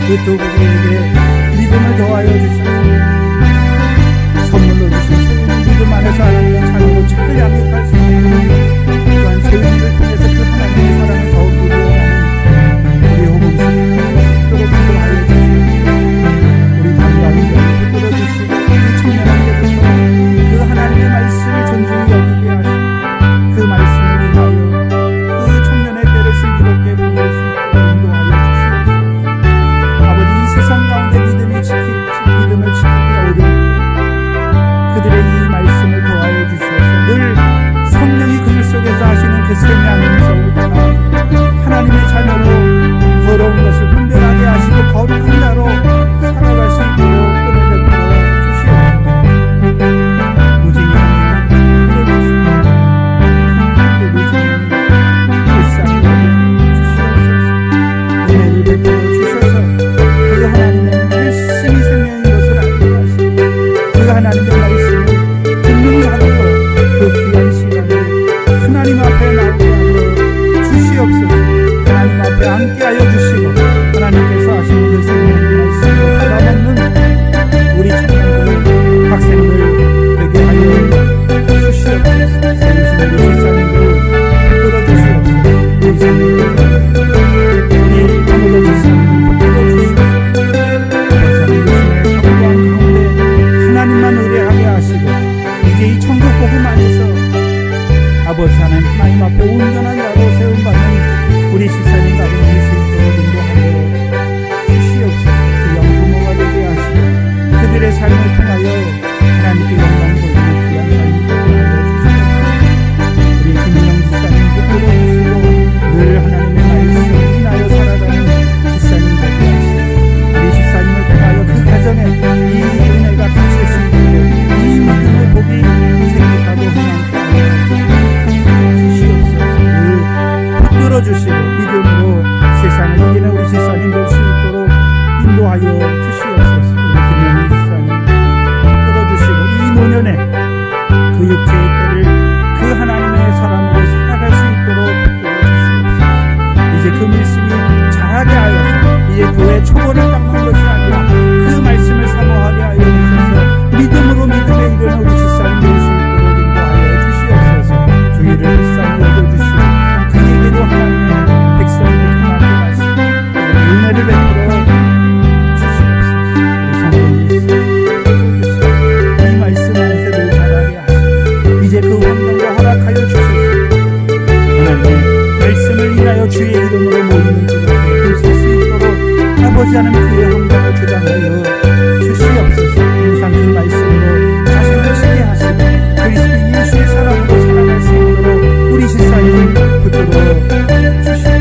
그 두 부부에게 믿음을 더하여 주셔서 선물로 주신 소유를 믿음 안에서 하나님의 자녀로 잘 양육할 수 있는 또한 소유를 통해서 그 하나님의 사랑을 더욱 누려가는 우리 호봉스를 붙들어 기도하여 주시옵소서. 우리 담당자를 붙들어 주시고 우리 청년에게부터 그 하나님의 말씀을 존중히 여기게 하시고 그 말씀을 인하여 그 청년의 때를 슬기롭게 보낼 수 있도록 인도하여 주시옵소서. 아버지, 이 세상 가운데 믿음을 지키기 어려운데 그들의 이 말씀을 도와여 주셔서 늘 성령이 그들 속에서 하시는 그 세미한 음성을 따라 하나님의 자녀로 더러운 것을 분별하게 하시고 거룩한 자로 살아갈 수 있도록 끌어내려 주시옵소서. 무진히 하나님을 끌어주시고 무진히 불쌍히 주시옵소서. 은혜를 베풀어 주셔서 그 하나님의 말씀이 생명인 것을 알게 하시고 그 하나님의 말씀을 듣는 하도록 그 귀한 시간에 하나님 앞에 나오게 하여 주시옵소서. 하나님 앞에 함께하여 주시고 하나님께서 하시는 그 생명의 말씀을 받아먹는 우리 청년들, 학생들 되게 하여 주시옵소서. 세우신 우리 집사님들 끌어주시옵소서. 우리 자녀들, 우리 아무도 집사님들 끌어주시옵소서. 하나님의 성도한 가운데 하나님만 의뢰하게 하시고 이제 이 천국 복음 안에서 아버지 하나님 앞에 온전한 자로 세움받는 우리 집사님 가정 될 수 있도록 인도하여 주시옵소서. 그 영부모가 되게 하시고 그들의 삶을 통하여 하나님께 영광 돌리는 귀한 삶이 되게 하여 주시옵소서. 우리 김영 집사님 붙들어 주시고 늘 하나님의 말씀을 인하여 살아가는 집사님 되게 하시고 우리 집사님을 통하여 그 가정에 이 은혜가 비칠 수 있도록 이 믿음의 복이 생기하고 흥하게 하여 주시옵소서. 늘 붙들어 주시고 믿음으로 세상을 이기는 우리 집사님 될 수 있도록 인도하여 주시옵소서. 우리 김영희 집사님 끌어주시고 이 노년에 그 육체의 때를 그 하나님의 사람으로 살아갈 수 있도록 붙들어 주시옵소서. 이제 그 말씀이 자라게 하여서 이제 교회 초보를 닦는 것이 아니라 그 말씀을 사모하게 하여 주셔서 믿음으로 믿음에 이르는 우리 집사님 될 수 있도록 인도하여 주시옵소서. 주의를 불쌍히 여겨주시고 그에게도 하나님의 백성을 행하게 하시고 은혜를 베풀어 주시옵소서. 우리 성도님 이 말씀 안에서 늘 자라게 하시고 이제 그 환경도 허락하여 주소서. 하나님 말씀을 인하여 주의 이름으로 모이는 그릇에 들설 수 있도록 아버지 하나님 그의 환경을 주장하여 주시옵소서. 항상 그 말씀으로 자신을 지게 하시고 그리스도 예수의 사랑으로 살아갈 수 있도록 우리 집사님 붙들어 주시옵소서.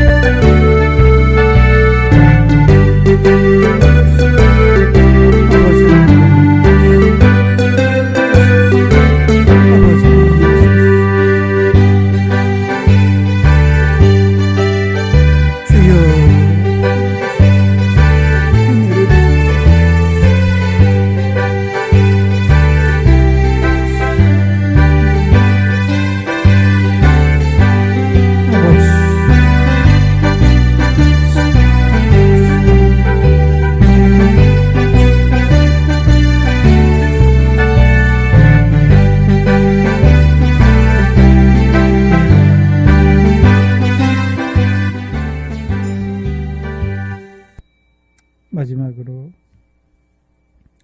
마지막으로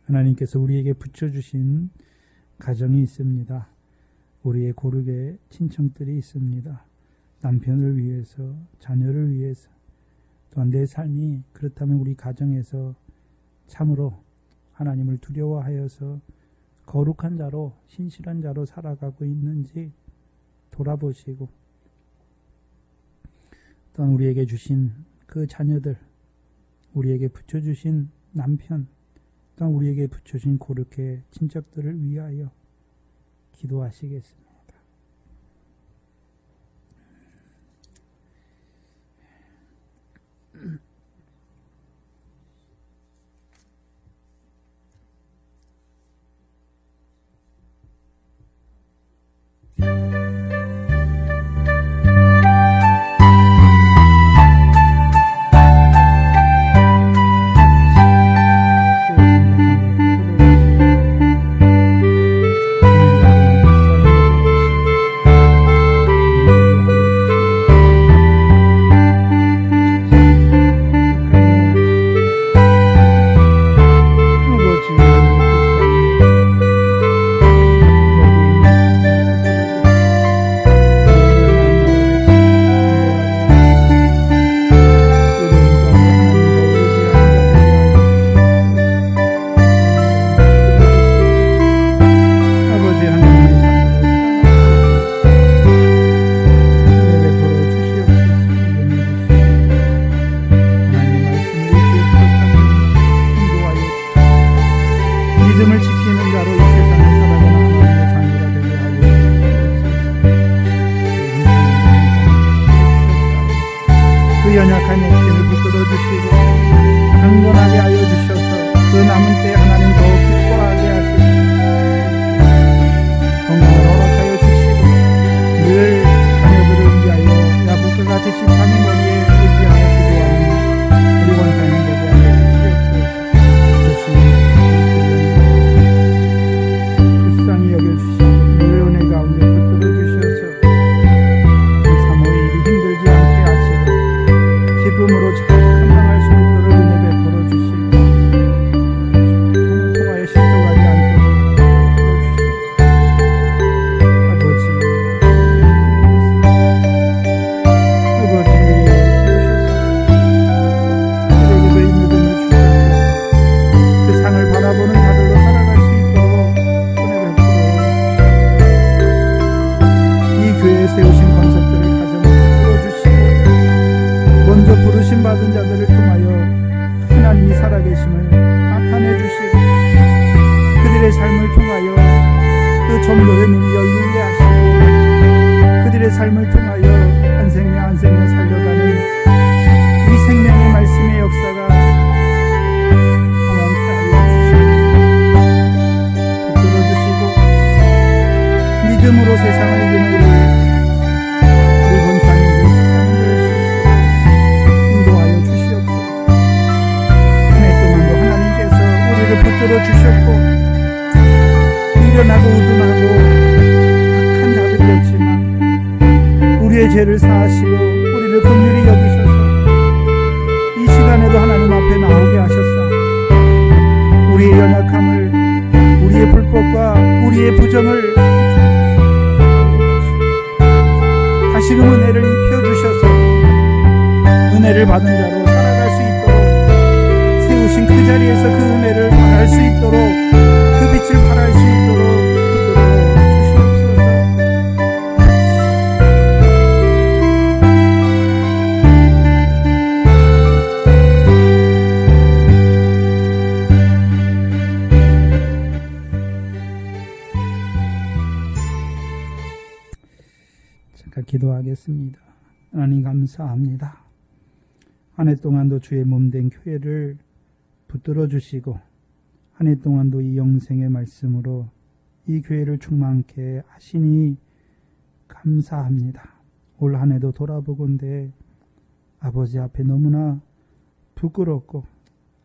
하나님께서 우리에게 붙여주신 가정이 있습니다. 우리의 고르게 친척들이 있습니다. 남편을 위해서, 자녀를 위해서, 또한 내 삶이 그렇다면 우리 가정에서 참으로 하나님을 두려워하여서 거룩한 자로, 신실한 자로 살아가고 있는지 돌아보시고, 또한 우리에게 주신 그 자녀들, 우리에게 붙여주신 남편, 또한 우리에게 붙여주신 고르게 친척들을 위하여 기도하시겠습니다. 신을 붙들어 주시고 강건하게 하여 주셔서 그 남은 때 하나님 더욱 기뻐하게 하시고 건강을 허락하여 주시고 늘 자녀들을 위하여 야곱과 같이 지팡이 머리에 의지하여 기도하는 우리 원사님 되게 하여 주시옵소서. 불쌍히 여겨주시고 늘 은혜 가운데 붙들어 주셔서 이 사모일이 힘들지 않게 하시고 기쁨으로 잘 감당할 수 있도록 은혜 베풀어 주시고 통화에 실족하지 않도록 도와주시옵소서. 아버지 우리에게도 이 믿음을 주셔서 그 상을 바라보는 자들로 살아갈 수 있도록 은혜 베풀어 주시옵소서. 이 교회에 세우신 권석들을 가정을 풀어주시고 먼저 부르심 받은 자들을 통하여 하나님이 살아계심을 나타내 주시고 그들의 삶을 통하여 그 전도의 문이 열리게 하시고 그들의 삶을 통하여 한 생명 한 생명 살려가는 이 생명의 말씀의 역사가 강하게 하여 주시옵소서. 붙들어 주시고 믿음으로 세상을 이기는 우리 권사님들 사람들 인도하여 주시옵소서. 한 해 동안도 하나님께서 우리를 붙들어 주셨고 미련하고 우둔하고 악한 자들이었지만 우리의 죄를 사하시고 우리를 긍휼히 여기셔서 이 시간에도 하나님 앞에 나오게 하셨사. 우리의 연약함을 우리의 불법과 우리의 부정을 다시금 은혜를 입혀주셔서 은혜를 받은 자로 살아갈 수 있도록 세우신 그 자리에서 그 은혜를 발할 수 있도록 그 빛을 발할 수 있도록 붙들어 주시옵소서. 잠깐 기도하겠습니다. 하나님 감사합니다. 한 해 동안도 주의 몸된 교회를 붙들어 주시고 한 해 동안도 이 영생의 말씀으로 이 교회를 충만케 하시니 감사합니다. 올 한 해도 돌아보건대 아버지 앞에 너무나 부끄럽고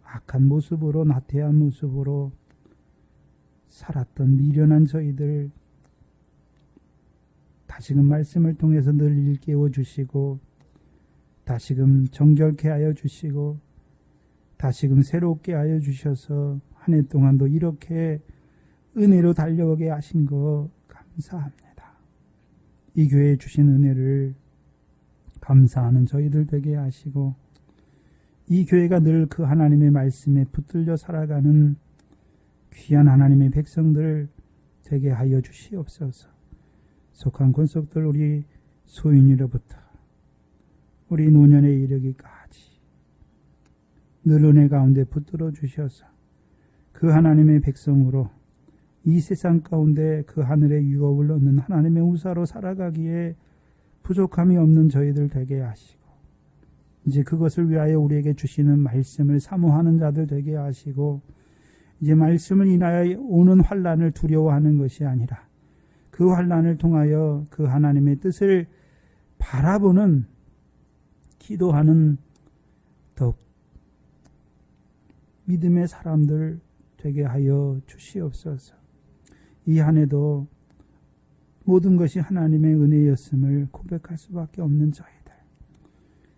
악한 모습으로 나태한 모습으로 살았던 미련한 저희들 다시금 말씀을 통해서 늘 일깨워 주시고 다시금 정결케 하여 주시고 다시금 새롭게 하여 주셔서 한 해 동안도 이렇게 은혜로 달려오게 하신 거 감사합니다. 이 교회에 주신 은혜를 감사하는 저희들 되게 하시고 이 교회가 늘 그 하나님의 말씀에 붙들려 살아가는 귀한 하나님의 백성들 되게 하여 주시옵소서. 속한 권속들 우리 소인으로부터 우리 노년에 이르기까지 늘 은혜 가운데 붙들어 주셔서 그 하나님의 백성으로 이 세상 가운데 그 하늘의 유업을 얻는 하나님의 우사로 살아가기에 부족함이 없는 저희들 되게 하시고 이제 그것을 위하여 우리에게 주시는 말씀을 사모하는 자들 되게 하시고 이제 말씀을 인하여 오는 환난을 두려워하는 것이 아니라 그 환난을 통하여 그 하나님의 뜻을 바라보는 기도하는 더욱 믿음의 사람들 되게 하여 주시옵소서. 이 한 해도 모든 것이 하나님의 은혜였음을 고백할 수밖에 없는 저희들.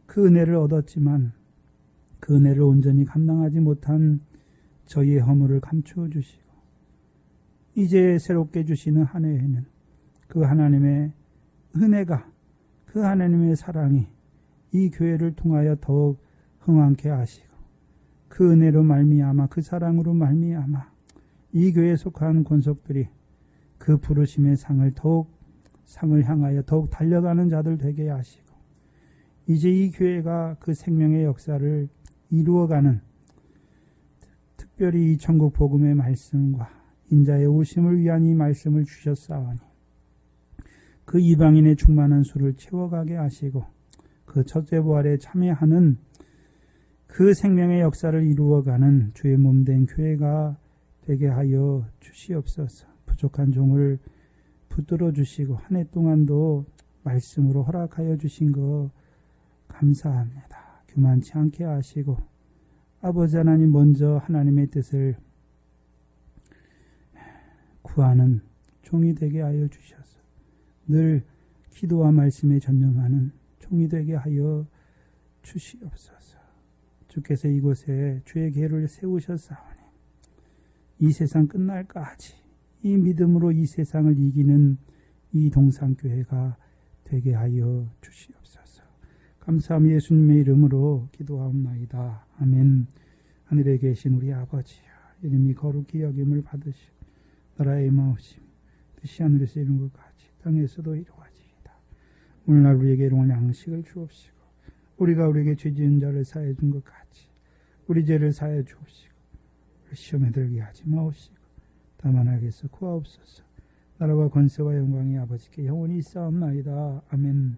그 은혜를 얻었지만 그 은혜를 온전히 감당하지 못한 저희의 허물을 감추어 주시고 이제 새롭게 주시는 한 해에는 그 하나님의 은혜가 그 하나님의 사랑이 이 교회를 통하여 더욱 흥왕케 하시고 그 은혜로 말미암아 그 사랑으로 말미암아 이 교회에 속한 권속들이 그 부르심의 상을 향하여 더욱 달려가는 자들 되게 하시고 이제 이 교회가 그 생명의 역사를 이루어가는 특별히 이 천국 복음의 말씀과 인자의 오심을 위한 이 말씀을 주셨사오니 그 이방인의 충만한 수를 채워가게 하시고 그 첫째 부활에 참여하는 그 생명의 역사를 이루어가는 주의 몸된 교회가 되게 하여 주시옵소서. 부족한 종을 붙들어 주시고 한 해 동안도 말씀으로 허락하여 주신 거 감사합니다. 교만치 않게 하시고 아버지 하나님 먼저 하나님의 뜻을 구하는 종이 되게 하여 주셔서 늘 기도와 말씀에 전념하는 종이 되게 하여 주시옵소서. 주께서 이곳에 주의 계를 세우셨사오니 이 세상 끝날까지 이 믿음으로 이 세상을 이기는 이 동산교회가 되게 하여 주시옵소서. 감사함 예수님의 이름으로 기도하옵나이다. 아멘. 하늘에 계신 우리 아버지여, 이름이 거룩히 여김을 받으시고 나라의 마옵심 뜻이 하늘에서 이룬 것 같이 땅에서도 이루어지이다. 오늘날 우리에게 일용할 양식을 주옵시고 우리가 우리에게 죄 지은 자를 사해 준 것 같이 우리 죄를 사해 주옵시고 시험에 들게 하지 마옵시고 다만 악에서 구하옵소서. 나라와 권세와 영광이 아버지께 영원히 있사옵나이다. 아멘.